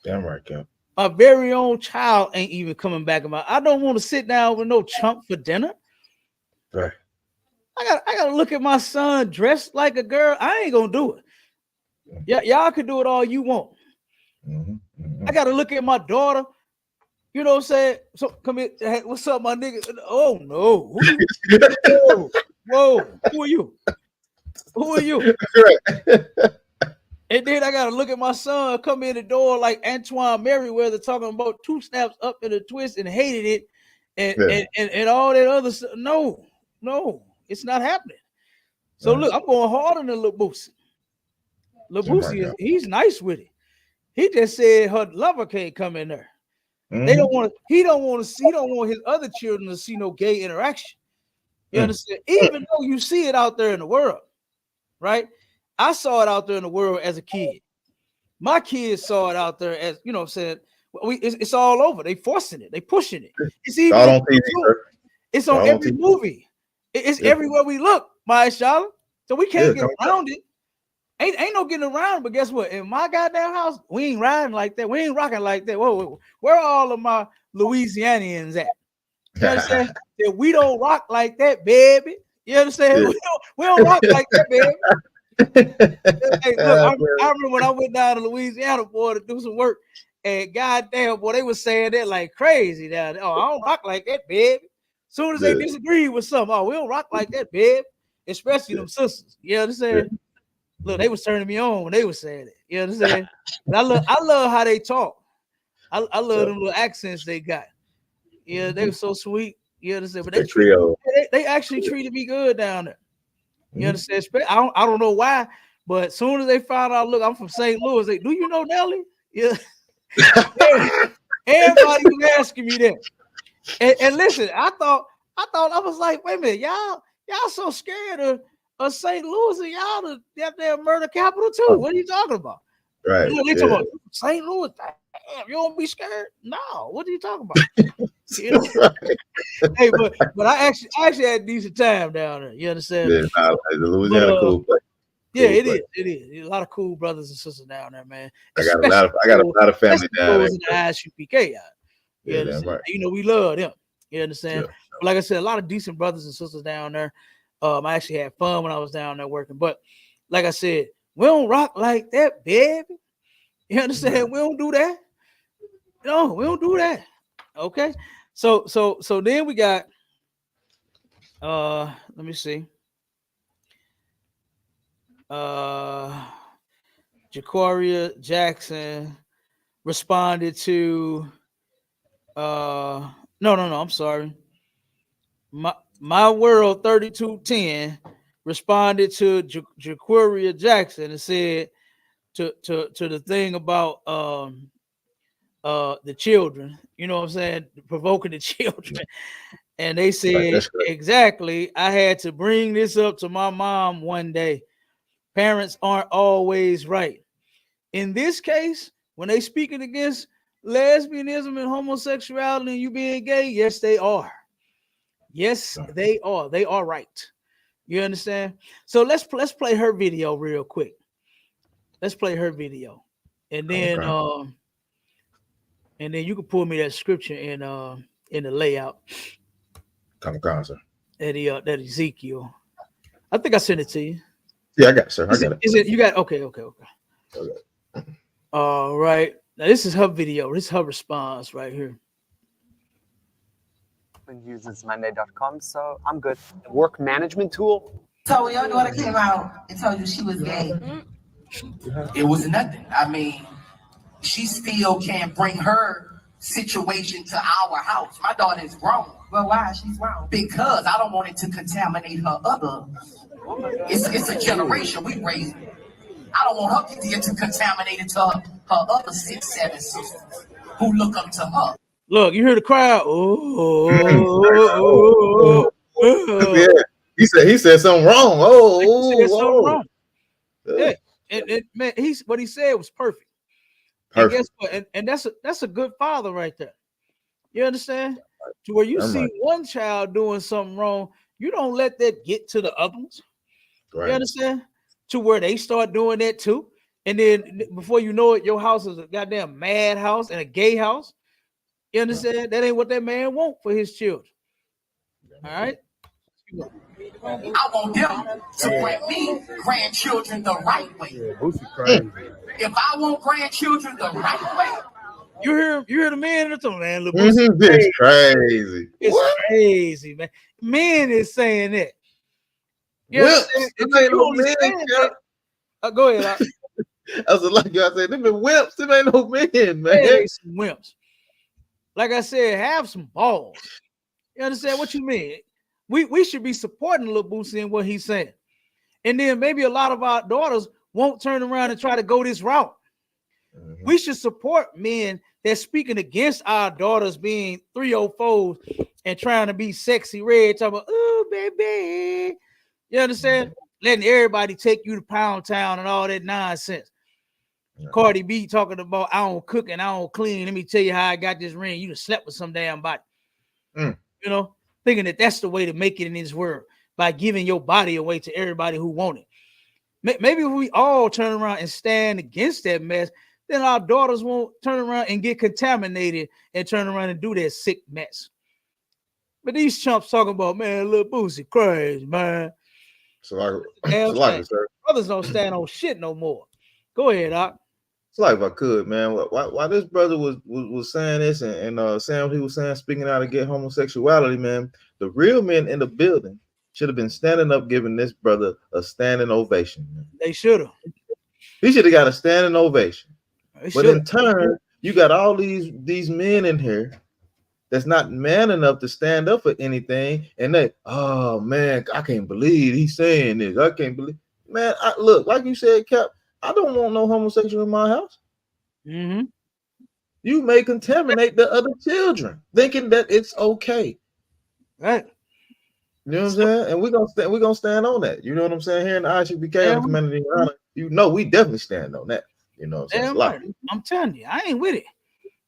Damn right, Cap. My very own child ain't even coming back in my. I don't want to sit down with no chump for dinner. Right. I gotta look at my son dressed like a girl. I ain't gonna do it. Yeah, y'all can do it all you want. I gotta look at my daughter. You know what I'm saying? So come here. Hey, what's up, my nigga? Oh no. Whoa. Who are you? Who are you? And then I gotta look at my son come in the door like Antoine Merriweather talking about 2 snaps up in a twist and hated it and all that other stuff. No, it's not happening. So look, I'm going hard on the little Boosie. Little Boosie he's nice with it. He just said her lover can't come in there. They don't want to. He don't want his other children to see no gay interaction. You understand? Even though you see it out there in the world, right? I saw it out there in the world as a kid. My kids saw it out there as, you know what I'm saying? It's all over. They forcing it. They pushing it. It's even on TV. It's on every movie. It's everywhere we look, my Charlotte. So we can't get around it. Ain't no getting around, but guess what? In my goddamn house, we ain't riding like that. We ain't rocking like that. Whoa. Where are all of my Louisianians at? You understand? That we don't rock like that, baby. You understand? We don't rock like that, baby. Hey, look, I remember when I went down to Louisiana, boy, to do some work, and goddamn, boy, they were saying that like crazy down there. Oh, I don't rock like that, baby. Soon as they disagree with something, we don't rock like that, baby. Especially them sisters. You understand? Look, they was turning me on when they were saying it. You understand? But I love how they talk. I love them little accents they got. Yeah, they were so sweet. You understand? But they actually treated me good down there. You understand? I don't know why, but as soon as they found out, look, I'm from St. Louis. Do you know Nelly? Yeah. Everybody was asking me that. And listen, I thought I was like, wait a minute, y'all so scared of St. Louis and y'all the goddamn murder capital too. What are you talking about? Right. You know, they talking about St. Louis. Damn, you don't be scared? No. What are you talking about? You know? Hey, but I actually had a decent time down there. You understand? Yeah, Louisiana cool place. Yeah, it is. It is. A lot of cool brothers and sisters down there, man. I got a lot of family down there. In the ISUPK. You understand? Right. You know, we love them. You understand? Yeah. But like I said, a lot of decent brothers and sisters down there. I actually had fun when I was down there working. But like I said, we don't rock like that, baby. You understand? Yeah. We don't do that. No, we don't do that. Okay. So then we got let me see. Jacoria Jackson responded to no, I'm sorry. My World 3210 responded to Jacoria Jackson and said to the thing about the children, you know what I'm saying, provoking the children. And they said, exactly, I had to bring this up to my mom one day. Parents aren't always right. In this case, when they speaking against lesbianism and homosexuality and you being gay, yes, they are. Yes, they are. They are right. You understand? So let's play her video real quick. Let's play her video, and then you can pull me that scripture in the layout. Come on, sir. That Ezekiel. I think I sent it to you. Yeah, I got it, sir. I got it. Is it you got okay. All right. Now this is her video. This is her response right here. Uses Monday.com, so I'm good. Work management tool. So your daughter came out and told you she was gay. It was nothing. I mean, she still can't bring her situation to our house. My daughter is grown. Well, why? She's grown. Because I don't want it to contaminate her other. It's a generation we raised. I don't want her to get to contaminate it to her other 6, 7 sisters who look up to her. Look, you hear the crowd. Yeah, he said something wrong. He said something wrong. Yeah, and man, what he said was perfect. And guess what? And that's a good father right there. You understand? To where you see one child doing something wrong, you don't let that get to the other ones. Right. You understand? To where they start doing that too, and then before you know it, your house is a goddamn mad house and a gay house. You understand? That ain't what that man want for his children. All right. I want them to bring me grandchildren the right way. If I want grandchildren the right way, you hear the man in the man. Look, it's crazy. It's crazy, man. Men is saying that. You go ahead. I was like, I said, them wimps. Them ain't no men, man. Hey, some wimps. Like I said, have some balls. You understand what you mean? We should be supporting Lil Boosie and what he's saying. And then maybe a lot of our daughters won't turn around and try to go this route. Mm-hmm. We should support men that's speaking against our daughters being 304s and trying to be sexy red, talking about, oh, baby. You understand? Mm-hmm. Letting everybody take you to Pound Town and all that nonsense. Yeah. Cardi B talking about, I don't cook and I don't clean. Let me tell you how I got this ring. You done slept with some damn body. You know, thinking that that's the way to make it in this world, by giving your body away to everybody who want it. Maybe if we all turn around and stand against that mess, then our daughters won't turn around and get contaminated and turn around and do that sick mess. But these chumps talking about, man, Lil Boosie crazy, man. So brothers don't stand on shit no more. Go ahead, Doc. It's like if I could, man. Why this brother was saying this and saying what he was saying, speaking out against homosexuality, man. The real men in the building should have been standing up, giving this brother a standing ovation. Man. They should have. He should have got a standing ovation. But in turn, you got all these men in here that's not man enough to stand up for anything, and they, oh man, I can't believe he's saying this. I can't believe, man. Look, like you said, Cap. I don't want no homosexual in my house. Mm-hmm. You may contaminate the other children, thinking that it's okay. Right. You know what I'm saying? And we're gonna stand on that. You know what I'm saying? Here in the ISUPK, Community Honor, you know we definitely stand on that. You know what I'm saying? Right. I'm telling you, I ain't with it.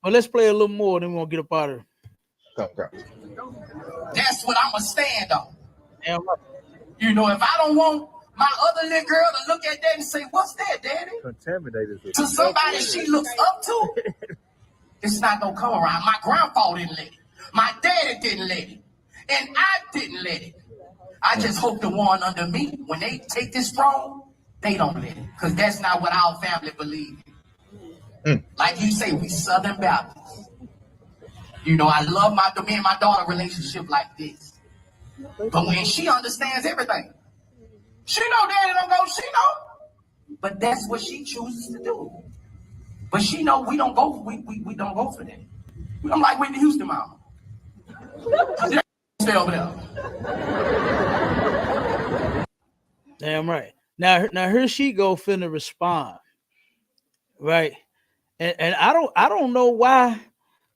But let's play a little more, then we're gonna get up out of here. Come. That's what I'm gonna stand on. Damn right. You know, if I don't want my other little girl to look at that and say, what's that, daddy? Contaminated. To somebody she looks up to, it's not gonna come around. My grandpa didn't let it. My daddy didn't let it. And I didn't let it. I just hope the one under me, when they take this throne, they don't let it. Because that's not what our family believes. Like you say, we Southern Baptists. You know, I love me and my daughter relationship like this. But when she understands everything, she know daddy don't go, she know. But that's what she chooses to do. But she know we don't go, we don't go for that. I'm like Whitney Houston, mama. Stay over there. Damn right. Now here she go finna respond. Right. And I don't know why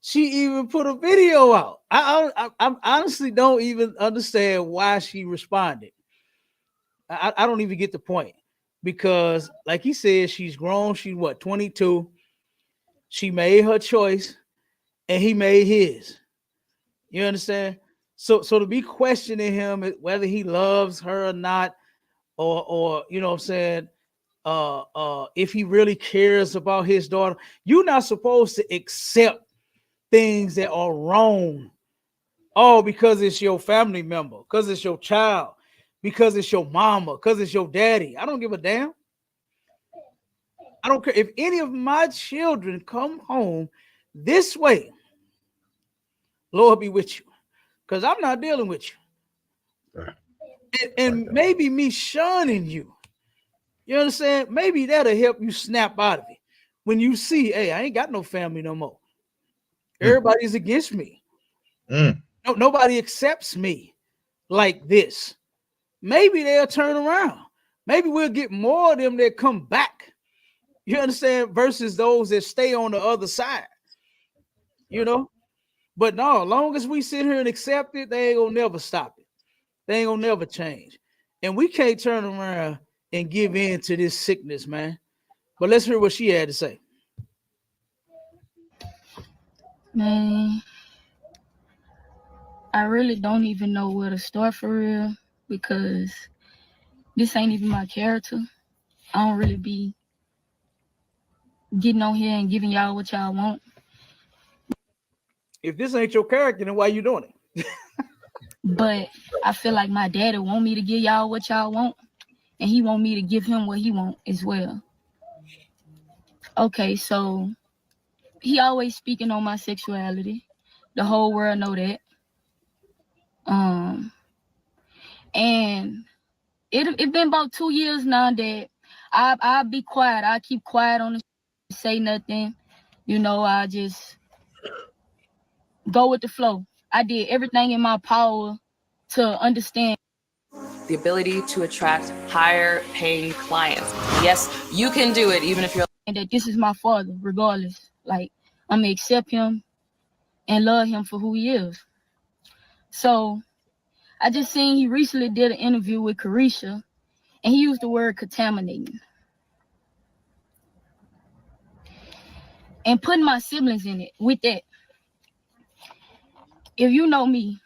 she even put a video out. I honestly don't even understand why she responded. I don't even get the point, because like he said, she's grown. She's what, 22. She made her choice and he made his. You understand? So to be questioning him whether he loves her or not, or you know what I'm saying, if he really cares about his daughter, you're not supposed to accept things that are wrong, all because it's your family member, because it's your child, because it's your mama, because it's your daddy. I don't give a damn. I don't care if any of my children come home this way. Lord be with you, because I'm not dealing with you. And maybe me shunning you, you understand? Maybe that'll help you snap out of it. When you see, hey, I ain't got no family no more. Everybody's against me. No, nobody accepts me like this. Maybe they'll turn around. Maybe we'll get more of them that come back. You understand? Versus those that stay on the other side. You know? But no, as long as we sit here and accept it, they ain't gonna never stop it. They ain't gonna never change. And we can't turn around and give in to this sickness, man. But let's hear what she had to say. Man, I really don't even know where to start for real, because this ain't even my character. I don't really be getting on here and giving y'all what y'all want. If this ain't your character, then why you doing it? But I feel like my daddy want me to give y'all what y'all want, and he want me to give him what he want as well. Okay, so he always speaking on my sexuality. The whole world know that. And it been about 2 years now that I'll be quiet. I keep quiet on the say nothing. You know, I just go with the flow. I did everything in my power to understand The ability to attract higher paying clients. Yes, you can do it even if you're and that this is my father, regardless. Like, I'm gonna accept him and love him for who he is. So I just seen he recently did an interview with Carisha, and he used the word contaminating. And putting my siblings in it with that. If you know me,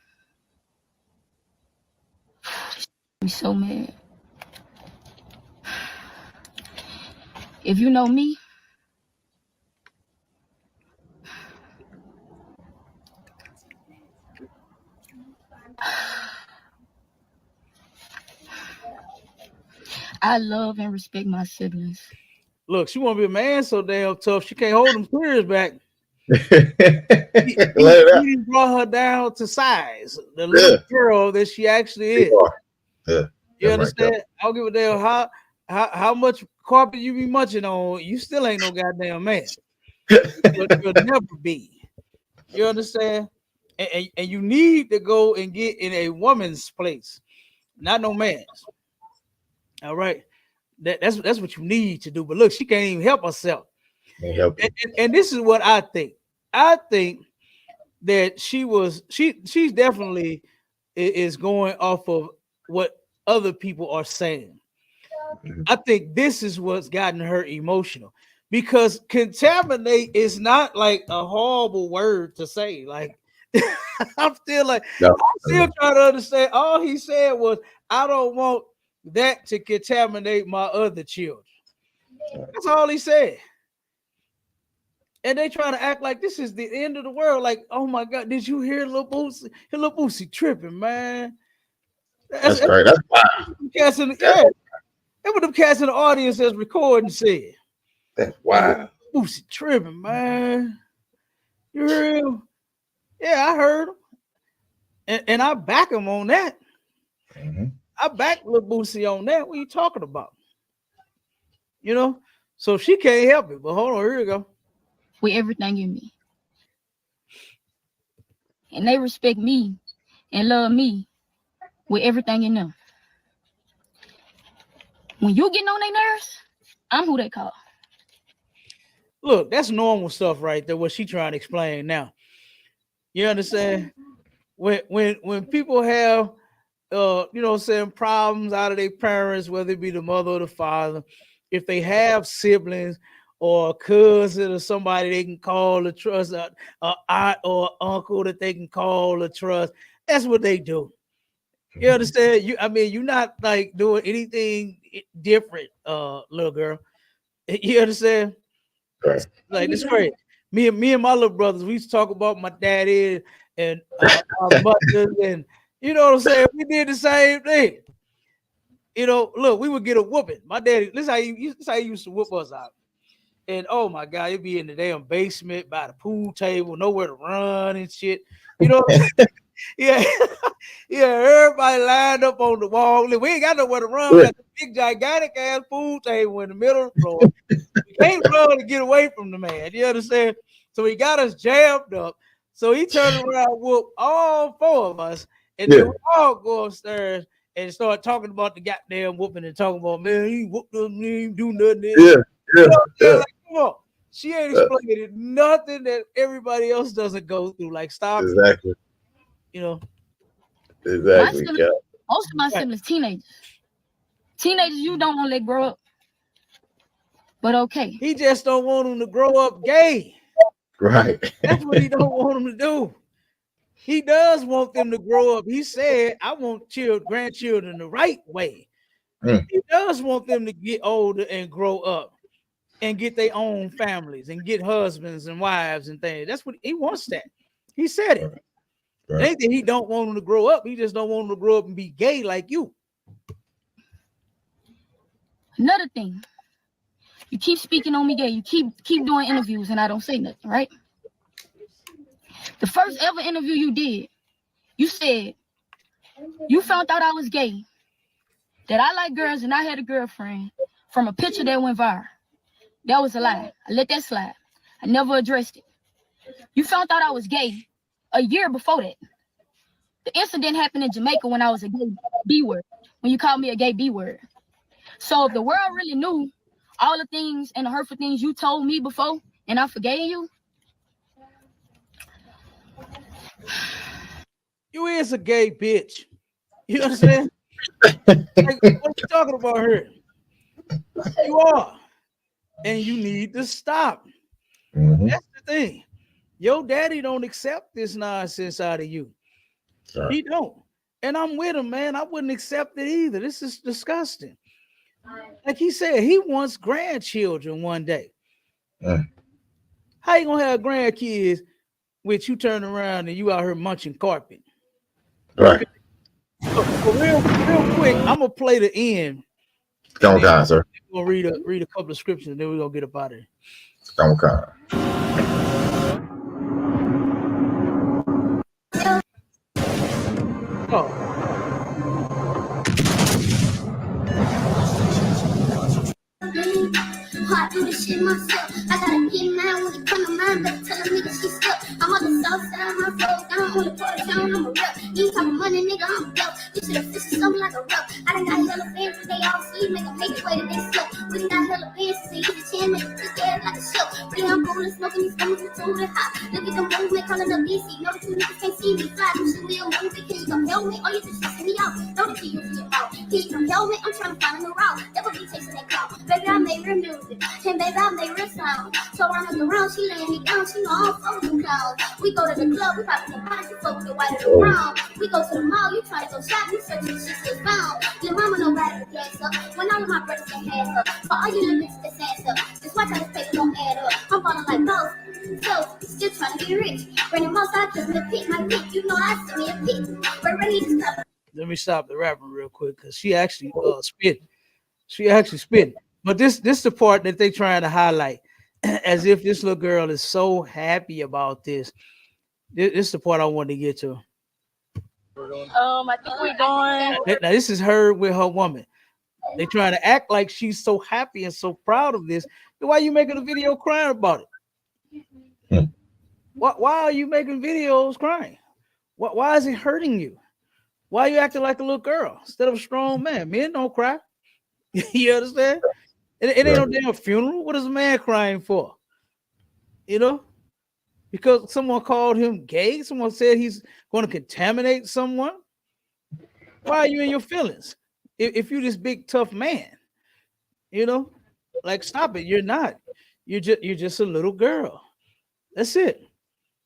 I'm so mad. If you know me, I love and respect my siblings. Look, she want to be a man so damn tough. She can't hold them tears back. He brought her down to size, the little girl that she actually is. You understand? Right, I don't give a damn how much carpet you be munching on. You still ain't no goddamn man. You'll never be. You understand? And you need to go and get in a woman's place, not no man's. All right. That's what you need to do. But look, she can't even help herself. And this is what I think. I think that she's definitely is going off of what other people are saying. I think this is what's gotten her emotional, because contaminate is not like a horrible word to say. Like, I'm still trying to understand. All he said was, I don't want that to contaminate my other children. That's all he said. And they trying to act like this is the end of the world. Like, oh my God, did you hear Lil Boosie? Lil Boosie tripping, man. That's great. That's wild. That's what them cats in the audience that's recording said. That's wild. Boosie tripping, man. You heard him? Yeah, I heard him. And I back him on that. Mm-hmm. I back Lil Boosie on that. What are you talking about? You know? So she can't help it. But hold on, here we go. With everything in me. And they respect me and love me with everything in them. When you getting on their nerves, I'm who they call. Look, that's normal stuff right there, what she trying to explain now. You understand? When people have problems out of their parents, whether it be the mother or the father, if they have siblings or a cousin or somebody they can call to trust, a aunt or uncle that they can call to trust, That's what they do. You understand? You're not like doing anything different, little girl. You understand? Right. Like this crazy. Me and my little brothers, we used to talk about my daddy and our mothers, and you know what I'm saying. We did the same thing. You know, look, we would get a whooping. My daddy, this is how he used to whoop us out. And oh my God, it'd be in the damn basement by the pool table, nowhere to run and shit. You know what I'm saying? Yeah, yeah, everybody lined up on the wall. We ain't got nowhere to run. We got the big gigantic ass pool table in the middle of the floor. We can't run to get away from the man. You understand? So he got us jammed up. So he turned around, whooped all four of us, and then we all go upstairs and start talking about the goddamn whooping and talking about, man, he whooped us, he didn't do nothing. Yeah, You know, like, come on. She ain't explaining nothing that everybody else doesn't go through. Like, stop. Exactly. You know. Exactly. Yeah. Most of my siblings, teenagers. Teenagers, you don't want to let grow up. But okay. He just don't want them to grow up gay. Right. That's what he don't want them to do. He does want them to grow up. He said, I want grandchildren the right way. He does want them to get older and grow up and get their own families and get husbands and wives and things. That's what he wants. That he said it. Right. It ain't that he don't want them to grow up. He just don't want them to grow up and be gay like you. Another thing, you keep speaking on me gay. You keep doing interviews and I don't say nothing, right? The first ever interview you did, you said you found out I was gay, that I like girls and I had a girlfriend from a picture that went viral. That was a lie. I let that slide. I never addressed it. You found out I was gay a year before that. The incident happened in Jamaica when I was a gay B-word, when you called me a gay B-word. So if the world really knew all the things and the hurtful things you told me before and I forgave you, you is a gay bitch. You understand? Like, what are you talking about here? You are. And you need to stop. That's the thing. Your daddy don't accept this nonsense out of you. He don't. And I'm with him, man. I wouldn't accept it either. This is disgusting. Like he said, he wants grandchildren one day. How you gonna have grandkids with you turn around and you out here munching carpet? Right. So real quick, I'm gonna play the end. Come on, sir. We're gonna read a couple of scriptures, and then we're gonna get up out of here. Come on. Oh. I do this shit myself. I gotta get mad when it come to mine, but tell a nigga she stuck. I'm on the south side, my flow down on the quarter town, I'm a rep. You ain't talking money, nigga, I'm dope. You should've fished something like a rep. I done got hella fans, they all see, make them hate the way that they slow. We done got hella fans, see the chin, make them thick ass like a show. Really, I'm cool and smoking these stomachs with two hot. Look at them movement, calling up DC. Know the two niggas can't see me fly. You should be a movie, can you come help me? Or you just stressing me out? Know the key to your mouth. Can you come help me? I'm trying to find a new route. Never be chasing that clout. Baby, I made real music. And baby, I made real sound. So I look around, she laying me down. She know I'm fucking clowns. We go to the club, we pop the body, you fuck with the white and the brown. We go to the mall, you try to go shopping, searching shit still found. Your mama know better to gas up. When all of my brothers can hands up. For all you little bitches that's ass up. Just watch how this paper don't add up. I'm falling like both. So, still trying to get rich. Bringing most out to the pit, my dick. You know I send me a pit. But ready to stop. Let me stop the rapper real quick because she actually spit. She actually spit. But this the part that they trying to highlight, as if this little girl is so happy about this. This is the part I wanted to get to. I think we're going. Now this is her with her woman. They trying to act like she's so happy and so proud of this. Then why are you making a video crying about it? Why are you making videos crying? Why is it hurting you? Why are you acting like a little girl instead of a strong man? Men don't cry. You understand? It ain't no damn funeral. What is a man crying for? You know? Because someone called him gay? Someone said he's going to contaminate someone? Why are you in your feelings? If you're this big, tough man, you know? Like, stop it. You're not. You're just a little girl. That's it.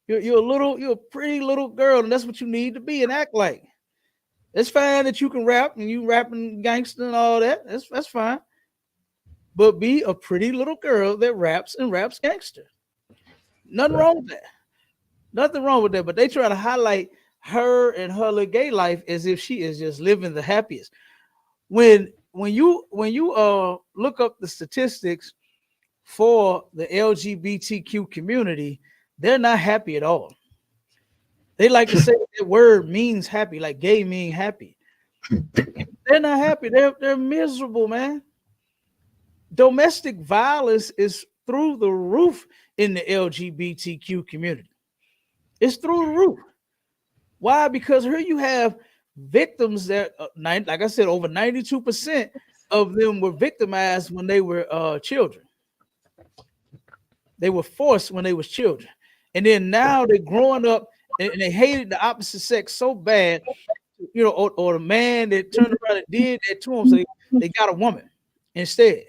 You're a pretty little girl, and that's what you need to be and act like. It's fine that you can rap and you rapping gangster and all that. That's fine. But be a pretty little girl that raps and raps gangster. Nothing wrong with that. Nothing wrong with that. But they try to highlight her and her little gay life as if she is just living the happiest. When you look up the statistics for the LGBTQ community, they're not happy at all. They like to say that word means happy, like gay mean happy. They're not happy. They're miserable, man. Domestic violence is through the roof in the LGBTQ community. It's through the roof. Why? Because here you have victims that, like I said, over 92% of them were victimized when they were children. They were forced when they was children. And then now they're growing up and they hated the opposite sex so bad, you know, or the man that turned around and did that to them, so they got a woman instead.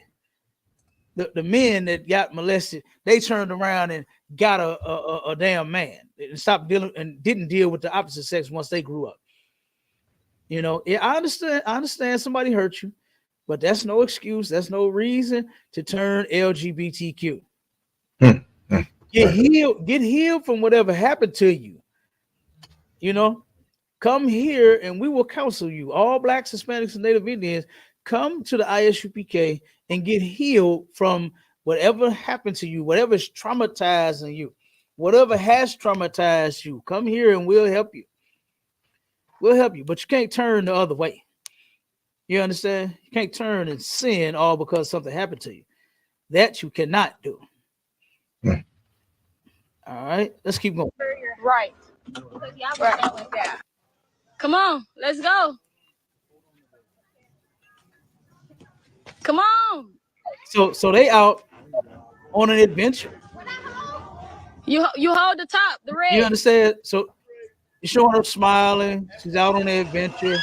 The men that got molested, they turned around and got a damn man and stopped dealing and didn't deal with the opposite sex once they grew up. You know, yeah, I understand somebody hurt you, but that's no excuse. That's no reason to turn LGBTQ. Get healed from whatever happened to you. You know, come here and we will counsel you. All Blacks, Hispanics, and Native Indians, come to the ISUPK and get healed from whatever happened to you, whatever is traumatizing you, whatever has traumatized you. Come here and we'll help you. We'll help you, but you can't turn the other way. You understand? You can't turn and sin all because something happened to you. That you cannot do. All right, let's keep going. Right. Come on, let's go. Come on. So they out on an adventure. You hold the top, the red. You understand? So you're showing her smiling. She's out on an adventure.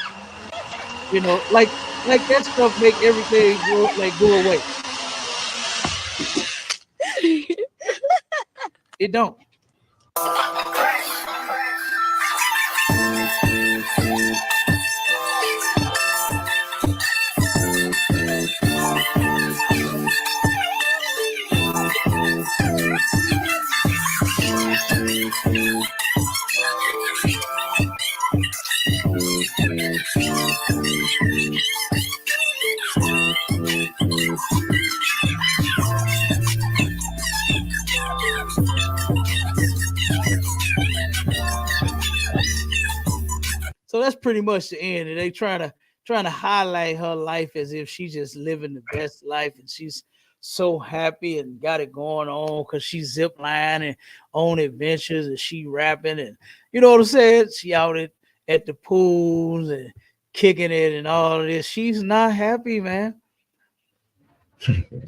You know, like that stuff make everything go away. It don't. So that's pretty much the end. And they trying to highlight her life as if she's just living the best life and she's so happy and got it going on because she's ziplining on adventures and she rapping and you know what I'm saying? She out at the pools and kicking it and all of this. She's not happy, man.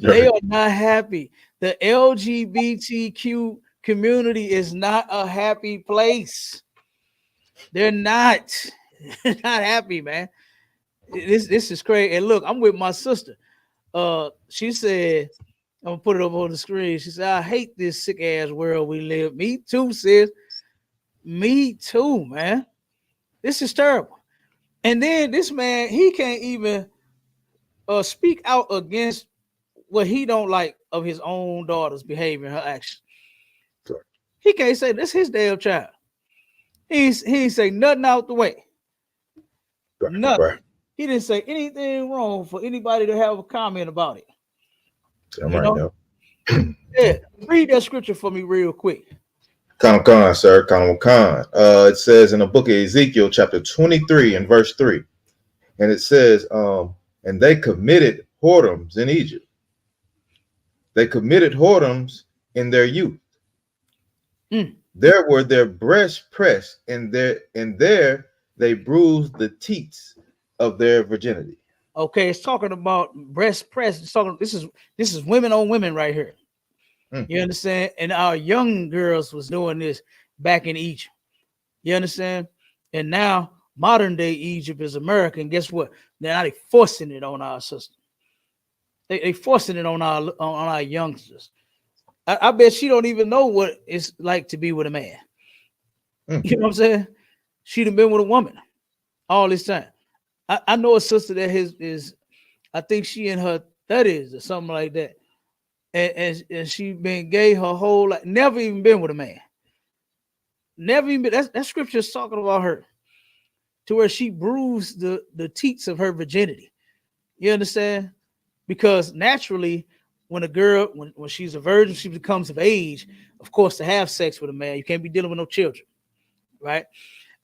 They are not happy. The LGBTQ community is not a happy place. They're not happy, man. This is crazy. And look, I'm with my sister. She said, I'm gonna put it up on the screen. She said, I hate this sick ass world we live. Me too, sis. Me too, man. This is terrible. And then this man, he can't even speak out against what he don't like of his own daughter's behavior, her actions. Sure. He can't say that's his damn child. He ain't say nothing out the way. Right, nothing. Right. He didn't say anything wrong for anybody to have a comment about it. I'm right now. Yeah, read that scripture for me real quick. Khan, sir. Khan. It says in the book of Ezekiel, chapter 23 and verse 3. And it says, and they committed whoredoms in Egypt. They committed whoredoms in their youth. There were their breasts pressed, and there they bruised the teats of their virginity. Okay, it's talking about breast press. It's talking. This is women on women right here. You understand? And our young girls was doing this back in Egypt. You understand? And now modern day Egypt is America. And guess what? Now they forcing it on our sisters. They forcing it on our youngsters. I bet she don't even know what it's like to be with a man. You know what I'm saying? She'd have been with a woman all this time. I know a sister that is I think she in her 30s or something like that. And she been gay her whole life, never even been with a man. Never even been, that scripture is talking about her to where she bruised the teats of her virginity. You understand? Because naturally, when a girl, when she's a virgin, she becomes of age, of course, to have sex with a man, you can't be dealing with no children, right?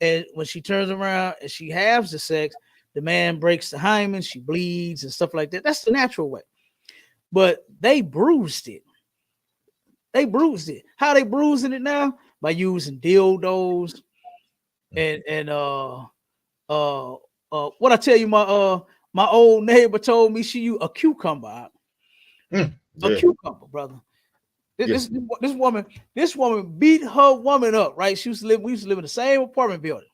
And when she turns around and she has the sex, the man breaks the hymen, she bleeds and stuff like that. That's the natural way. But they bruised it. They bruised it. How they bruising it now? By using dildos and what I tell you, my old neighbor told me she used a cucumber. A cucumber, brother. This woman beat her woman up, right? We used to live in the same apartment building.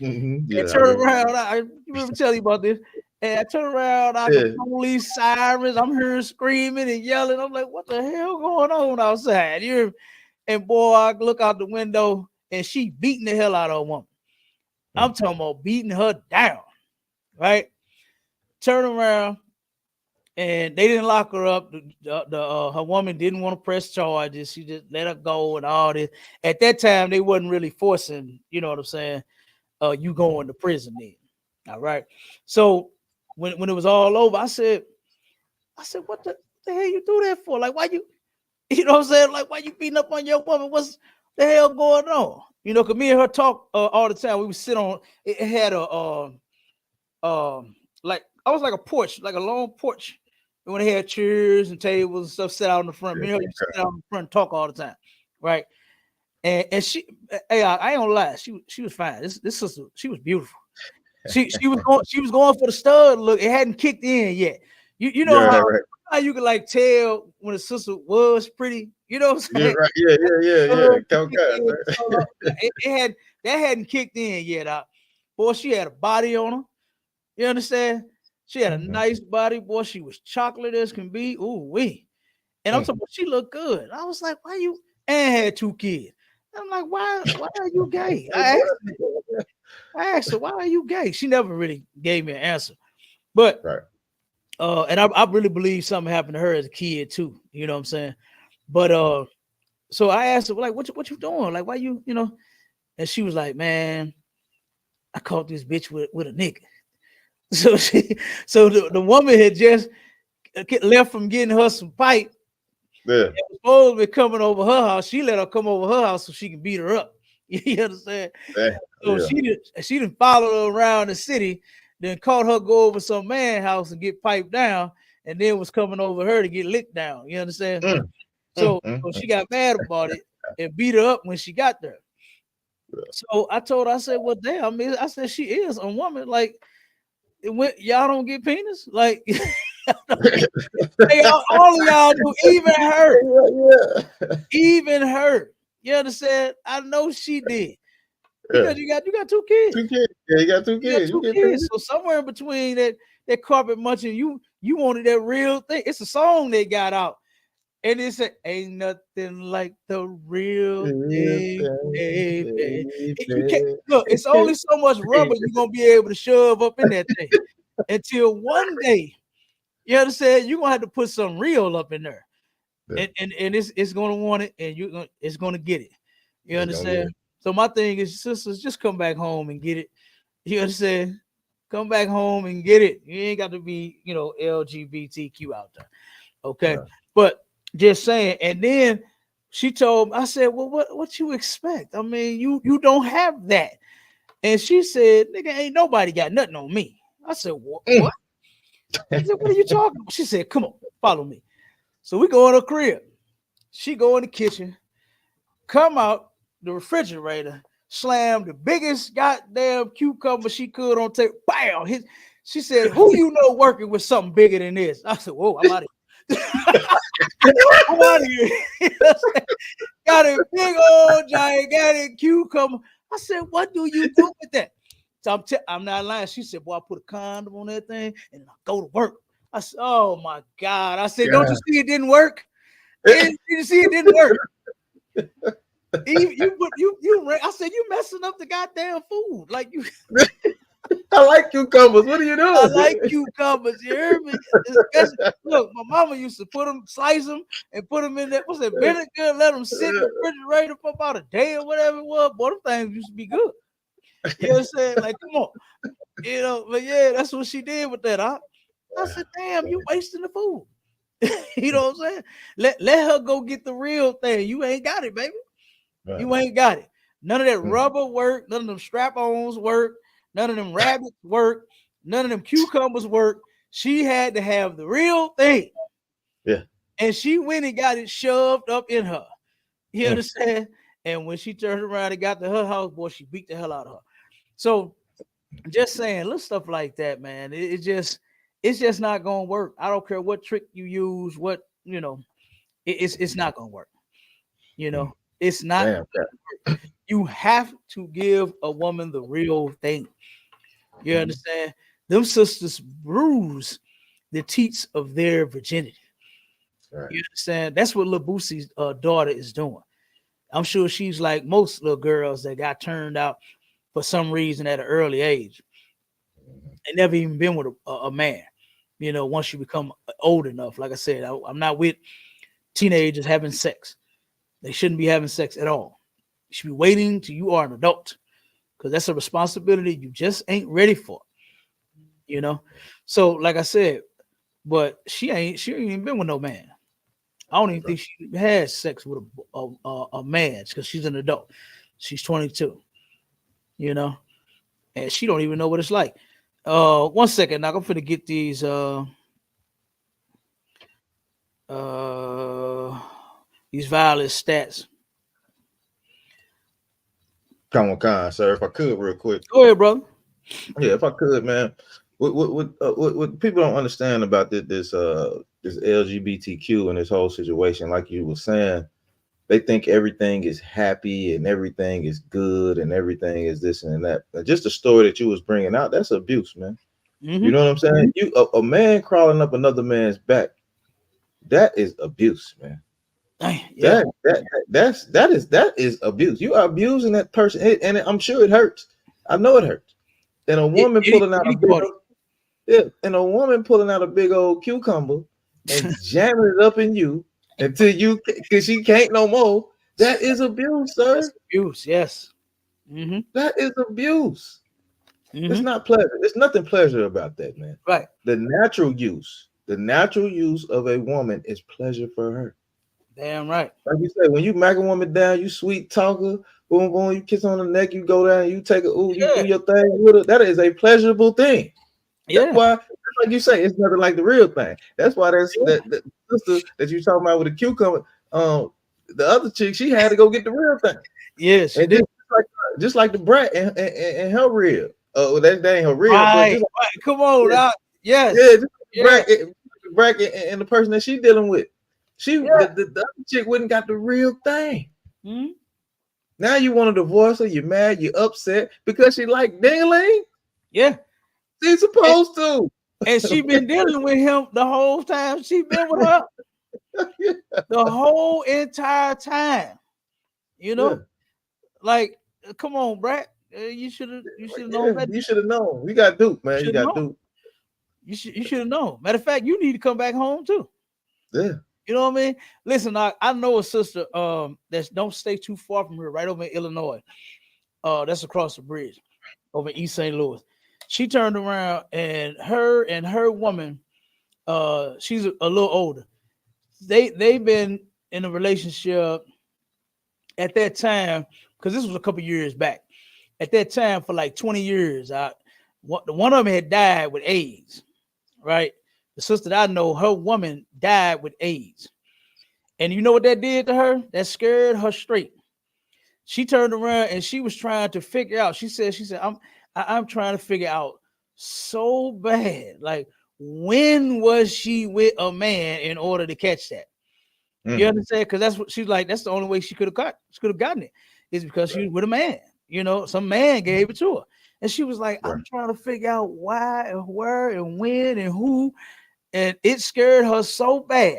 And turn around. I remember telling you about this. And I turn around, I can police sirens. I'm hearing screaming and yelling. I'm like, what the hell going on outside? And boy, I look out the window and she beating the hell out of a woman. I'm talking about beating her down, right? Turn around, and they didn't lock her up. Her woman didn't want to press charges. She just let her go and all this. At that time, they wasn't really forcing, you know what I'm saying, you going to prison then. All right. So when it was all over, I said, what the hell you do that for? Like, why you know what I'm saying? Like, why you beating up on your woman? What's the hell going on? You know, because me and her talk all the time. We would sit on, it had like, I was like a porch, like a long porch. And when they had chairs and tables and stuff set out in the front, me and her used to sit out in the front and talk all the time. Right. And she, hey, I ain't gonna lie, she was fine. This sister, she was beautiful. She was going for the stud look. It hadn't kicked in yet. You know how you could like tell when a sister was pretty. You know what I'm saying? Yeah. That hadn't kicked in yet. Boy, she had a body on her. You understand? She had a nice body. Boy, she was chocolate as can be. Ooh wee. And I'm talking about she looked good. I was like, why you? And had 2 kids. I'm like, why are you gay? I asked her, why are you gay? She never really gave me an answer. But and I really believe something happened to her as a kid too. You know what I'm saying? But so I asked her, like, what you doing? Like, why you know? And she was like, man, I caught this bitch with a nigga. So the woman had just left from getting her some pipe. Yeah. Was supposed to be coming over her house. She let her come over her house so she can beat her up. You understand? So she didn't follow her around the city, then caught her go over some man's house and get piped down, and then was coming over her to get licked down. You understand? So she got mad about it and beat her up when she got there. So I told her, I said, well, damn, I mean, I said, she is a woman. Like, y'all don't get penis? Like, hey, all of y'all do, even her. Even her. You understand? I know she did. Because you got 2 kids. 2 kids. Yeah, you got 2 kids. You got 2 kids. So somewhere in between that carpet munching, you wanted that real thing. It's a song they got out. And it said, ain't nothing like the real thing, baby. You can't, look, it's only so much rubber you're going to be able to shove up in that thing. Until one day, you understand, you're going to have to put some real up in there. Yeah. And it's going to want it, and it's going to get it. You understand? So my thing is, sisters, just come back home and get it. You understand? Come back home and get it. You ain't got to be, LGBTQ out there. Okay. Yeah. But just saying. And then she told me, I said, well, what you expect? I mean, you don't have that. And she said, nigga, ain't nobody got nothing on me. I said, what? I said, what are you talking about? She said, come on, follow me. So we go in her crib. She go in the kitchen, come out the refrigerator, slam the biggest goddamn cucumber she could on tape. Bam! She said, who you know working with something bigger than this? I said, whoa, I'm out of here. I'm out of here. Got a big old gigantic cucumber. I said, what do you do with that? So I'm not lying. She said, boy, I put a condom on that thing and I go to work. I said, oh my God. I said, don't you see it didn't work? Did you see it didn't work? I said you messing up the goddamn food. Like you, I like cucumbers. What are you I doing? like cucumbers. You hear me? Especially, look, my mama used to slice them, and put them in that. What's that vinegar? Let them sit in the refrigerator for about a day or whatever it was. Boy, them things used to be good. You know what I'm saying? Like, come on, you know. But yeah, that's what she did with that. I said, damn, you wasting the food. You know what I'm saying? Let her go get the real thing. You ain't got it, baby. Right. You ain't got it. None of that rubber work. None of them strap-ons work. None of them rabbits work. None of them cucumbers work. She had to have the real thing. Yeah. And she went and got it shoved up in her. You understand? And when she turned around and got to her house, boy, she beat the hell out of her. So just saying, little stuff like that, man. It's just not gonna work. I don't care what trick you use, what you know, it's not gonna work. You know, it's not. Damn. You have to give a woman the real thing. You understand? Them sisters bruise the teats of their virginity. Right. You understand? That's what Lil Boosie's daughter is doing. I'm sure she's like most little girls that got turned out for some reason at an early age. They never even been with a man. You know, once you become old enough, like I said, I'm not with teenagers having sex. They shouldn't be having sex at all. You should be waiting till you are an adult, because that's a responsibility you just ain't ready for. You know, so like I said, but she ain't even been with no man. I don't even think she has sex with a man because she's an adult. She's 22. You know, and she don't even know what it's like. 1 second, now I'm finna get these violent stats. Come on, sir. If I could, real quick. Go ahead, brother. Yeah, if I could, man. What people don't understand about this LGBTQ and this whole situation, like you were saying, they think everything is happy and everything is good and everything is this and that. Just the story that you was bringing out, that's abuse, man. You know what I'm saying? You a man crawling up another man's back, that is abuse, man. Yeah. That is abuse. You are abusing that person, and I'm sure it hurts. I know it hurts. And a woman pulling out a big old cucumber and jamming it up in you until you, because she can't no more. That is abuse, sir. That's abuse, yes. That is abuse. It's not pleasure. There's nothing pleasure about that, man. Right. The natural use of a woman is pleasure for her. Damn right. Like you said, when you mack a woman down, you sweet talker, boom, boom, you kiss on the neck, you go down, you take you do your thing with her. That is a pleasurable thing. Yeah. That's why, like you say, it's nothing like the real thing. That's why that sister that you talking about with the cucumber, the other chick, she had to go get the real thing. Yes, and just like the brat and her rib. That ain't her rib, right, but just right. Come on, yes, yeah, just the brat and the person that she dealing with. The other chick wouldn't got the real thing. Now you want to divorce her, you're mad, you're upset because she like ding-a-ling. Yeah. She's supposed to. And she been dealing with him the whole time she been with her. The whole entire time. You know? Like, come on, Brad. You should have known better. You should have known. You got duped, man. You got duped. You should have known. Matter of fact, you need to come back home too. Yeah. You know what I mean? Listen, I know a sister that don't stay too far from here, right over in Illinois. That's across the bridge over in East St. Louis. She turned around and her woman, she's a little older. They've been in a relationship at that time, because this was a couple years back. At that time, for like 20 years, one of them had died with AIDS, right? The sister that I know, her woman died with AIDS. And you know what that did to her? That scared her straight. She turned around and she was trying to figure out. She said, I'm trying to figure out so bad. Like, when was she with a man in order to catch that? You understand? Because that's what she's like. That's the only way she could have gotten it, is because she was with a man. You know, some man gave it to her. And she was like, I'm trying to figure out why and where and when and who. And it scared her so bad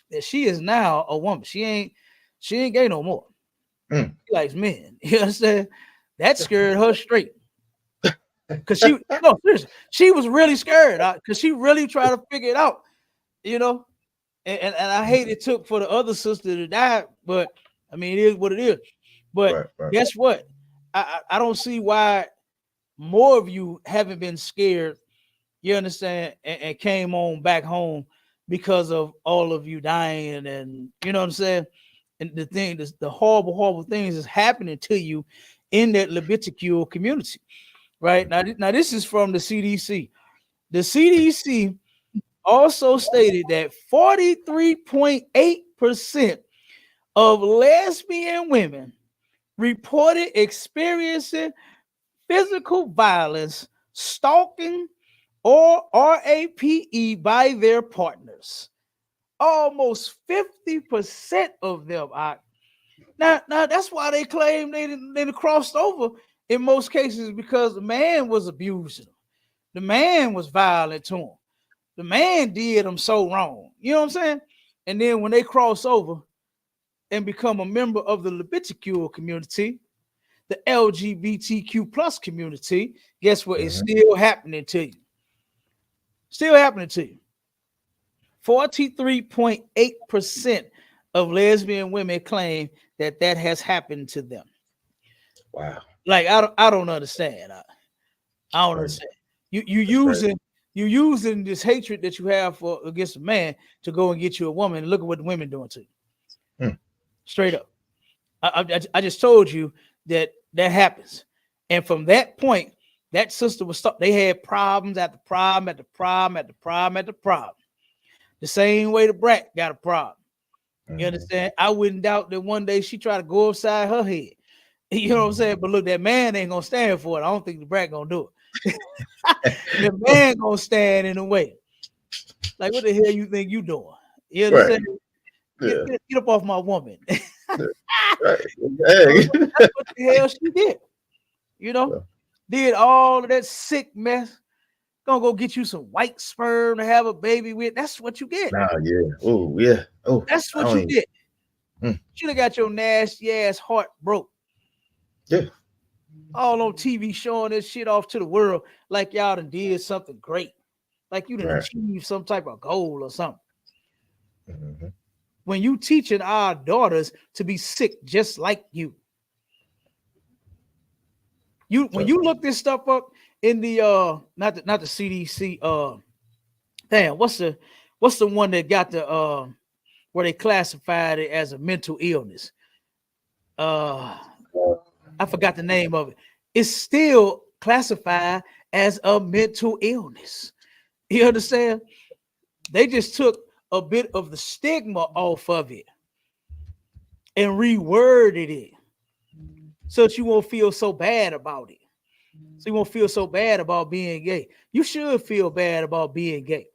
that she is now a woman. She ain't gay no more. She likes men. You understand? That scared her straight. Cause she no seriously, she was really scared because she really tried to figure it out, you know. And I hate it took for the other sister to die, but I mean it is what it is. But Right. guess what? I don't see why more of you haven't been scared, you understand, and came on back home because of all of you dying, and you know what I'm saying? And the horrible things is happening to you in that LGBTQ community. Right now, this is from the CDC. The CDC also stated that 43.8% of lesbian women reported experiencing physical violence, stalking, or RAPE by their partners. Almost 50% of them are. Now that's why they claim they didn't crossed over in most cases, because the man was abusing them. The man was violent to him. The man did them so wrong. You know what I'm saying? And then when they cross over and become a member of the LGBTQ community, the LGBTQ plus community, guess what? It's still happening to you. Still happening to you. 43.8% of lesbian women claim that has happened to them. Wow. Like I don't understand. I don't understand. You using this hatred that you have for against a man to go and get you a woman. And look at what the women doing to you. Straight up. I just told you that happens. And from that point, that sister was stuck. They had problems after problem after problem after problem after problem. The same way the brat got a problem. You understand? I wouldn't doubt that one day she tried to go upside her head. You know what I'm saying? But look, that man ain't gonna stand for it. I don't think the brat gonna do it. The man gonna stand in the way. Like, what the hell you think you doing? You understand? Right. Get up off my woman. Right. That's what the hell she did. You know, did all of that sick mess. Gonna go get you some white sperm to have a baby with. That's what you get. Oh, yeah. Oh, that's what you get. Should have got your nasty ass heart broke. Yeah. All on TV showing this shit off to the world like y'all done did something great. Like you done achieved some type of goal or something. When you teaching our daughters to be sick just like you. When you look this stuff up in the not the CDC damn, what's the one that got the where they classified it as a mental illness? I forgot the name of it. It's still classified as a mental illness. You understand? They just took a bit of the stigma off of it and reworded it so that you won't feel so bad about it. So you won't feel so bad about being gay. You should feel bad about being gay.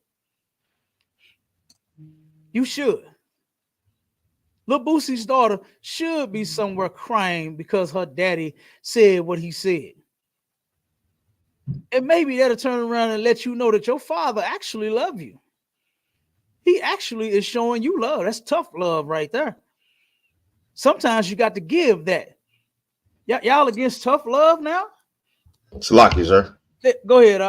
You should. Lil Boosie's daughter should be somewhere crying because her daddy said what he said. And maybe that'll turn around and let you know that your father actually loves you. He actually is showing you love. That's tough love right there. Sometimes you got to give that. Y'all against tough love now? It's lucky, sir. Go ahead.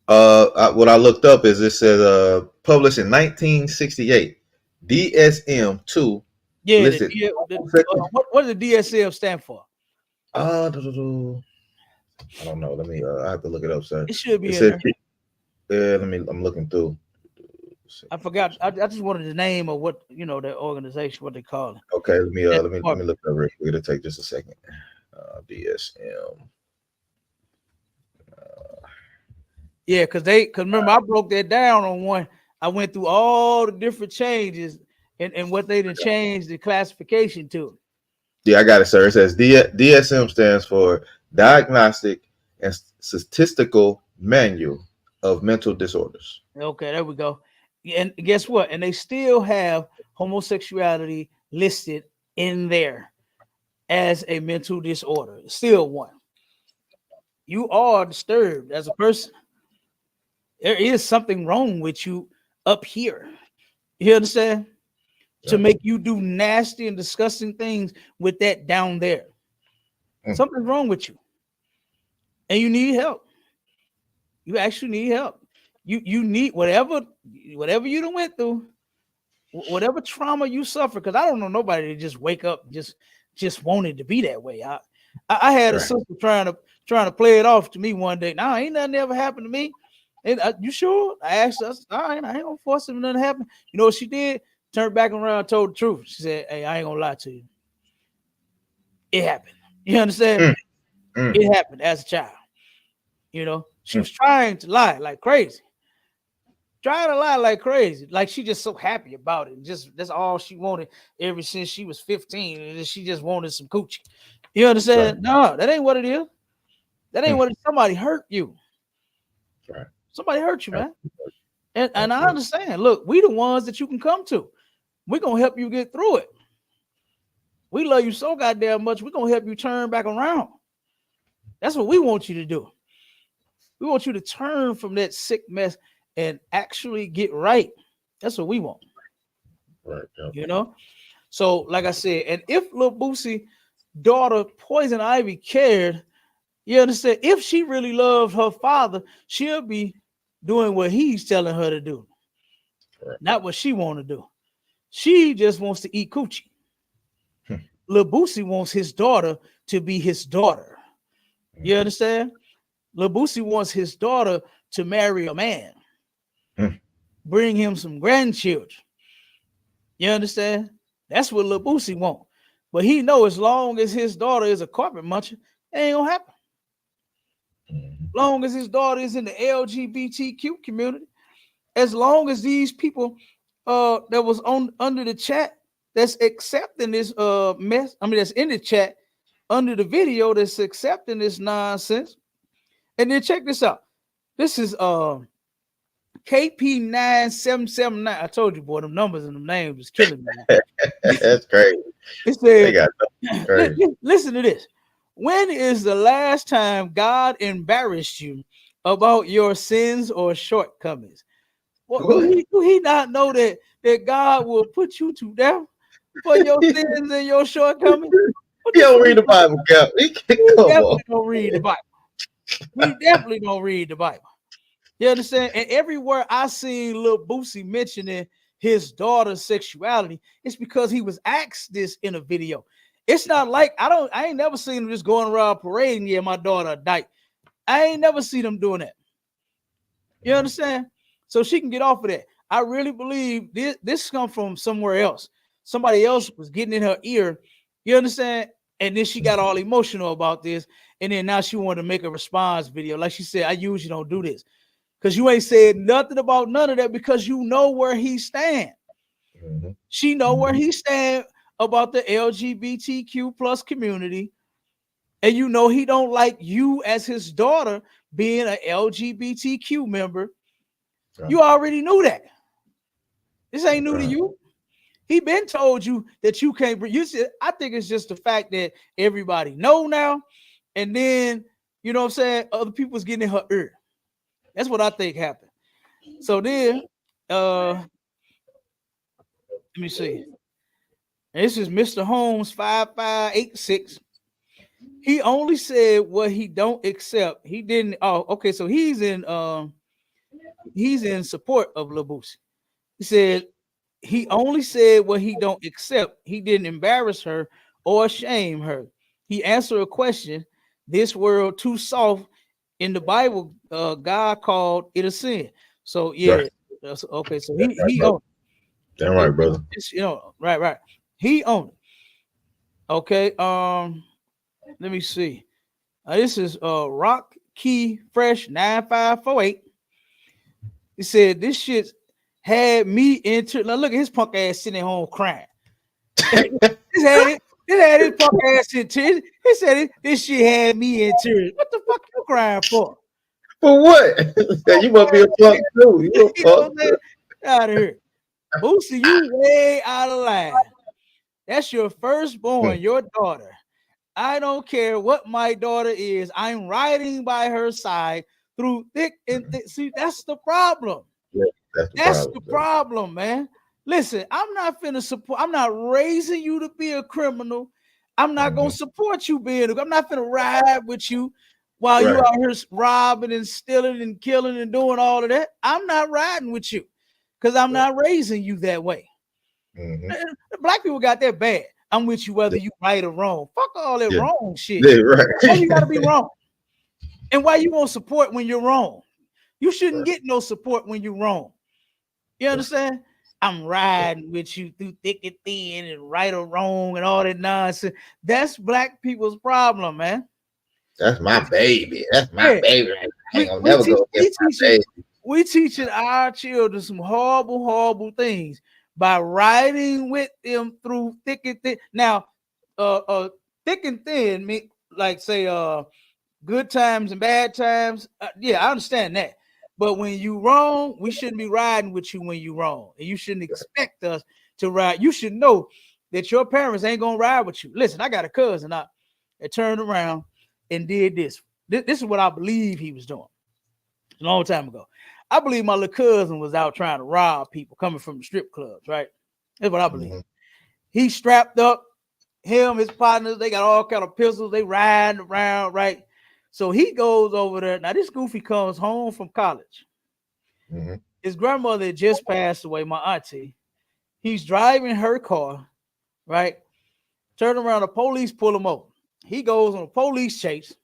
What I looked up is it said published in 1968. DSM-2. Yeah. Listed. What does the DSM stand for? I don't know. Let me. I have to look it up, sir. It should be in there. I'm looking through. I forgot. I just wanted the name of what the organization, what they call it. Okay, let me look it up real quick. It'll take just a second. DSM. Yeah, because remember I broke that down on one. I went through all the different changes and what they done changed the classification to. Yeah, I got it, sir. It says DSM stands for Diagnostic and Statistical Manual of Mental Disorders. Okay, there we go. And guess what? And they still have homosexuality listed in there as a mental disorder. Still one. You are disturbed as a person. There is something wrong with you up here. You understand? to make you do nasty and disgusting things with that down there. Something's wrong with you. And you need help. You actually need help. You need whatever you done went through, whatever trauma you suffer. Because I don't know nobody to just wake up just wanted to be that way. I had a sister trying to play it off to me one day. Nah, ain't nothing ever happened to me. And you sure? I asked us. All right, I ain't gonna force him. Nothing happened. You know what she did? Turned back around, told the truth. She said, "Hey, I ain't gonna lie to you. It happened. You understand? It happened as a child. You know, she was trying to lie like crazy. Like she just so happy about it. And just that's all she wanted ever since she was 15. And she just wanted some coochie. You understand? No, that ain't what it is. That ain't what it is. Somebody hurt you. Right. Somebody hurt you, man. And I understand. Look, we the ones that you can come to. We're gonna help you get through it. We love you so goddamn much. We're gonna help you turn back around. That's what we want you to do. We want you to turn from that sick mess and actually get right. That's what we want. Right. Yep. You know? So, like I said, and if Lil Boosie's daughter, Poison Ivy, cared, you understand, if she really loved her father, she'll be doing what he's telling her to do. Right. Not what she want to do. She just wants to eat coochie. Lil Boosie wants his daughter to be his daughter. You understand? Lil Boosie wants his daughter to marry a man. Bring him some grandchildren. You understand? That's what Lil Boosie want. But he know as long as his daughter is a carpet muncher, it ain't gonna happen. Long as his daughter is in the LGBTQ community, as long as these people that was under the chat that's accepting this mess, that's in the chat under the video that's accepting this nonsense. And then check this out. This is KP9779. I told you, boy, them numbers and them names is killing me. That's crazy. It said, listen to this. When is the last time God embarrassed you about your sins or shortcomings? Well, do he not know that God will put you to death for your sins and your shortcomings? He don't read the Bible, Cap. We definitely don't read the Bible. We definitely don't read the Bible. You understand? And everywhere I seen Lil Boosie mentioning his daughter's sexuality, it's because he was asked this in a video. It's not like I ain't never seen him just going around parading, yeah, my daughter a dyke. I ain't never seen him doing that. You understand? So she can get off of that. I really believe this come from somewhere else. Somebody else was getting in her ear. You understand? And then she got all emotional about this. And then now she wanted to make a response video. Like she said, I usually don't do this. Because you ain't said nothing about none of that because you know where he stand. She know where he stand about the LGBTQ plus community. And you know he don't like you as his daughter being an LGBTQ member. You already knew that. This ain't new to you. He been told you that you can't bring. I think it's just the fact that everybody know now, and then you know what I'm saying. Other people's getting in her ear. That's what I think happened. So then, let me see. This is Mr. Holmes 5586. He only said what he don't accept. He didn't. Oh, okay. So he's in support of Lil Boosie. He said he only said what he don't accept. He didn't embarrass her or shame her. He answered a question. This world too soft. In the Bible, God called it a sin. So yeah, okay. So he owned it. Damn right, brother. You know, right. He owned it. Okay. Let me see. This is Rock Key Fresh 9548. He said this shit had me into. Now look at his punk ass sitting at home crying. This had his punk ass in tears. He said this shit had me in tears. What the fuck you crying for? For what? You must be a punk too. You a punk. Out of here. Boosie, you way out of line. That's your firstborn, your daughter. I don't care what my daughter is. I'm riding by her side through thick and thick. See, that's the problem. Yeah, that's the problem, man. Listen, I'm not finna support. I'm not raising you to be a criminal. I'm not gonna support you being. I'm not finna ride with you while you out here robbing and stealing and killing and doing all of that. I'm not riding with you because I'm not raising you that way. Black people got that bad. I'm with you whether you right or wrong. Fuck all that wrong shit. Yeah, right. Why you gotta be wrong? And why you won't support when you're wrong? You shouldn't get no support when you're wrong. You understand? I'm riding with you through thick and thin and right or wrong and all that nonsense. That's black people's problem, man. That's my baby. That's my baby. I ain't gonna never go against my baby. We teaching our children some horrible, horrible things by riding with them through thick and thin. Now, thick and thin mean like say good times and bad times. Yeah, I understand that. But when you wrong, we shouldn't be riding with you when you wrong. And you shouldn't expect us to ride. You should know that your parents ain't gonna ride with you. Listen, I got a cousin that turned around and did this. This is what I believe he was doing a long time ago. I believe my little cousin was out trying to rob people coming from the strip clubs, right? That's what I believe. He strapped up, him, his partners, they got all kind of pistols, they riding around, right? So he goes over there. Now, this goofy comes home from college. His grandmother had just passed away, my auntie. He's driving her car, right? Turn around, the police pull him over. He goes on a police chase,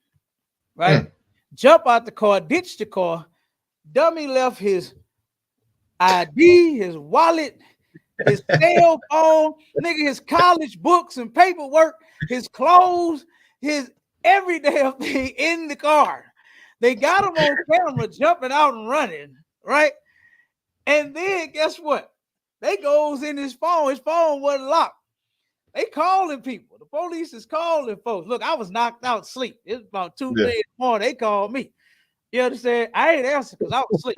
right? Jump out the car, ditch the car. Dummy left his ID, his wallet, his cell phone, nigga, his college books and paperwork, his clothes, his every damn thing in the car. They got him on camera jumping out and running, right? And then guess what? They goes in his phone. His phone wasn't locked. They calling people. The police is calling folks. Look, I was knocked out asleep. It was about 2 days in the morning. They called me. You understand? I ain't answer because I was asleep.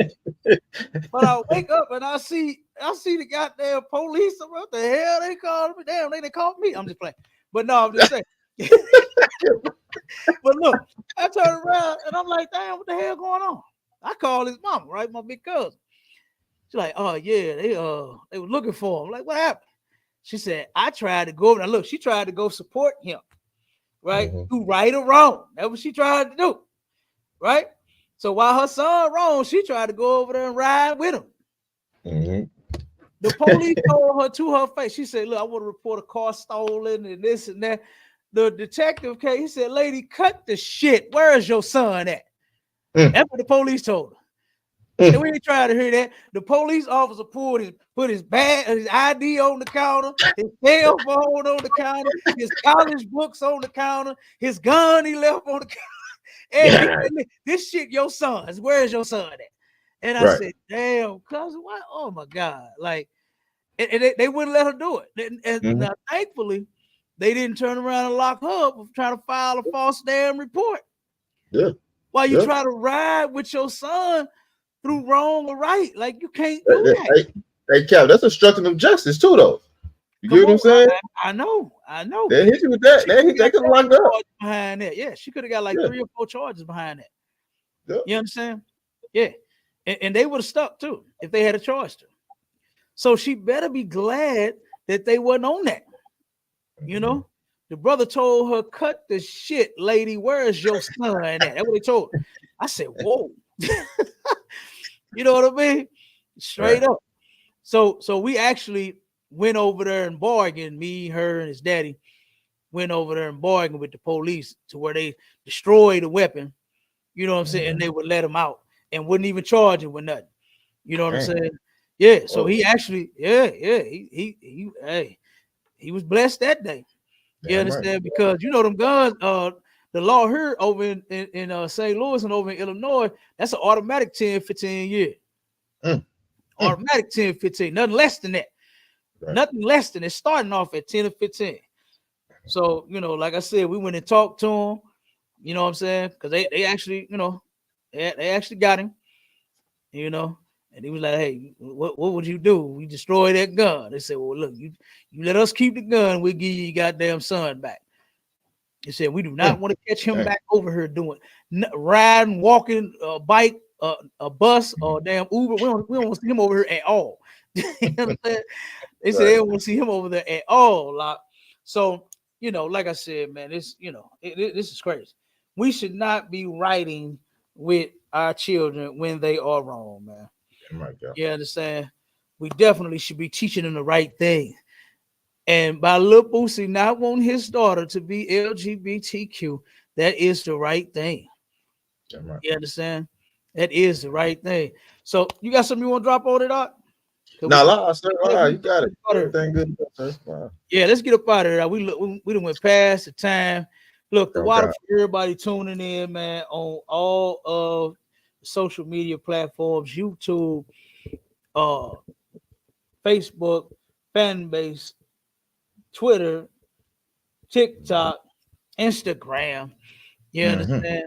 But I wake up and I see the goddamn police. What the hell they called me? Damn, they called me. I'm just playing. But no, I'm just saying. But look, I turn around and I'm like, damn, what the hell going on? I call his mama, right? My big cousin. She's like, oh yeah, they were looking for him. I'm like, what happened? She said, I tried to go. Now look, she tried to go support him, right? Do right or wrong. That's what she tried to do, right? So while her son wrong, she tried to go over there and ride with him. The police told her to her face. She said, look, I want to report a car stolen and this and that. The detective came, he said, lady, cut the shit. Where is your son at? That's what the police told her. And we ain't trying to hear that. The police officer put his bag, his ID on the counter, his cell phone on the counter, his college books on the counter, his gun he left on the counter. And this shit, your son's. Where's your son at? And I said, damn, cousin, what? Oh my God. Like, and they wouldn't let her do it. And now, thankfully, they didn't turn around and lock her up for trying to file a false damn report. While you try to ride with your son through wrong or right. Like, you can't do that. Hey, Cal, that's obstruction of justice too, though. You get what I'm saying? I know. They hit you with that. They could lock up behind that. Yeah, she could have got like 3 or 4 charges behind that. You understand? Yeah. And they would have stuck too if they had a charge to. So she better be glad that they wasn't on that. You know, the brother told her, cut the shit, lady. Where is your son at? That's what they told her. I said, whoa. You know what I mean? Straight up. So we actually went over there and bargained. Me, her, and his daddy went over there and bargained with the police to where they destroyed the weapon. You know what I'm saying? And they would let him out and wouldn't even charge him with nothing. You know what I'm saying? Yeah. So he actually, he was blessed that day. You understand? Because you know them guns, the law here over in St. Louis and over in Illinois, that's an automatic 10, 15 years. Automatic 10, 15, nothing less than that. Nothing less than it, starting off at 10 or 15. So, you know, like I said, we went and talked to him, you know what I'm saying? Because they actually, you know, they actually got him, you know, and he was like, hey, what would you do? We destroy that gun. They said, well, look, you let us keep the gun, we'll give you your goddamn son back. He said, we do not want to catch him back over here doing riding, walking, a bike, a bus, or damn Uber. We don't want to see him over here at all. You know what I'm saying? They said Right. they don't want to see him over there at all. Like, so, you know, like I said, man, this, you know, this is crazy. We should not be writing with our children when they are wrong, man. Oh my God. You understand? We definitely should be teaching them the right thing. And by Lil Boosie not wanting his daughter to be LGBTQ, that is the right thing. Oh my. You understand? That is the right thing. So you got something you want to drop on it, Doc? Nah, lie, sir. Lie. You got it. Everything good, sir. Wow. Yeah, let's get up out of here. We done went past the time. Look, the Oh, water God. for everybody tuning in, man, on all of the social media platforms, YouTube, Facebook, fan base, Twitter, TikTok, Instagram. You Mm-hmm. understand?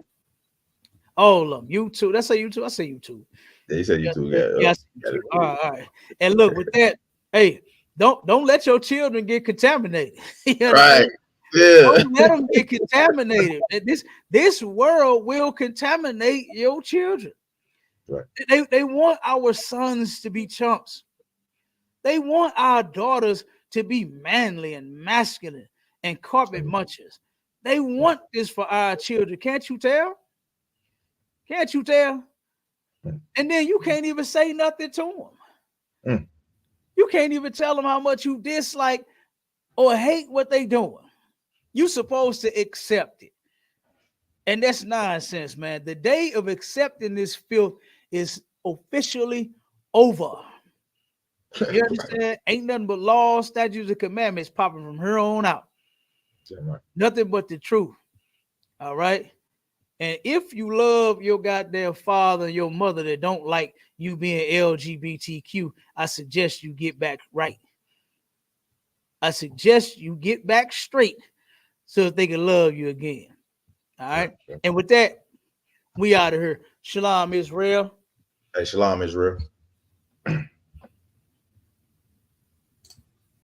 All of them. YouTube. That's say YouTube. I say YouTube. Yeah, you said you Yeah, too. yeah, I say Got YouTube. it. All right. And look, with that, hey, don't let your children get contaminated. You understand? Right. Yeah. Don't let them get contaminated. This world will contaminate your children. Right. They want our sons to be chumps. They want our daughters to be manly and masculine and carpet munchers. They want this for our children. Can't you tell? Can't you tell? And then you can't even say nothing to them. Mm. You can't even tell them how much you dislike or hate what they doing. You supposed to accept it. And that's nonsense, man. The day of accepting this filth is officially over. You understand? Ain't nothing but laws, statutes, and commandments popping from here on out. Right. Nothing but the truth. All right. And if you love your goddamn father and your mother that don't like you being LGBTQ, I suggest you get back right. I suggest you get back straight so that they can love you again. All right. Sure. And with that, we out of here. Shalom, Israel. Hey, shalom, Israel.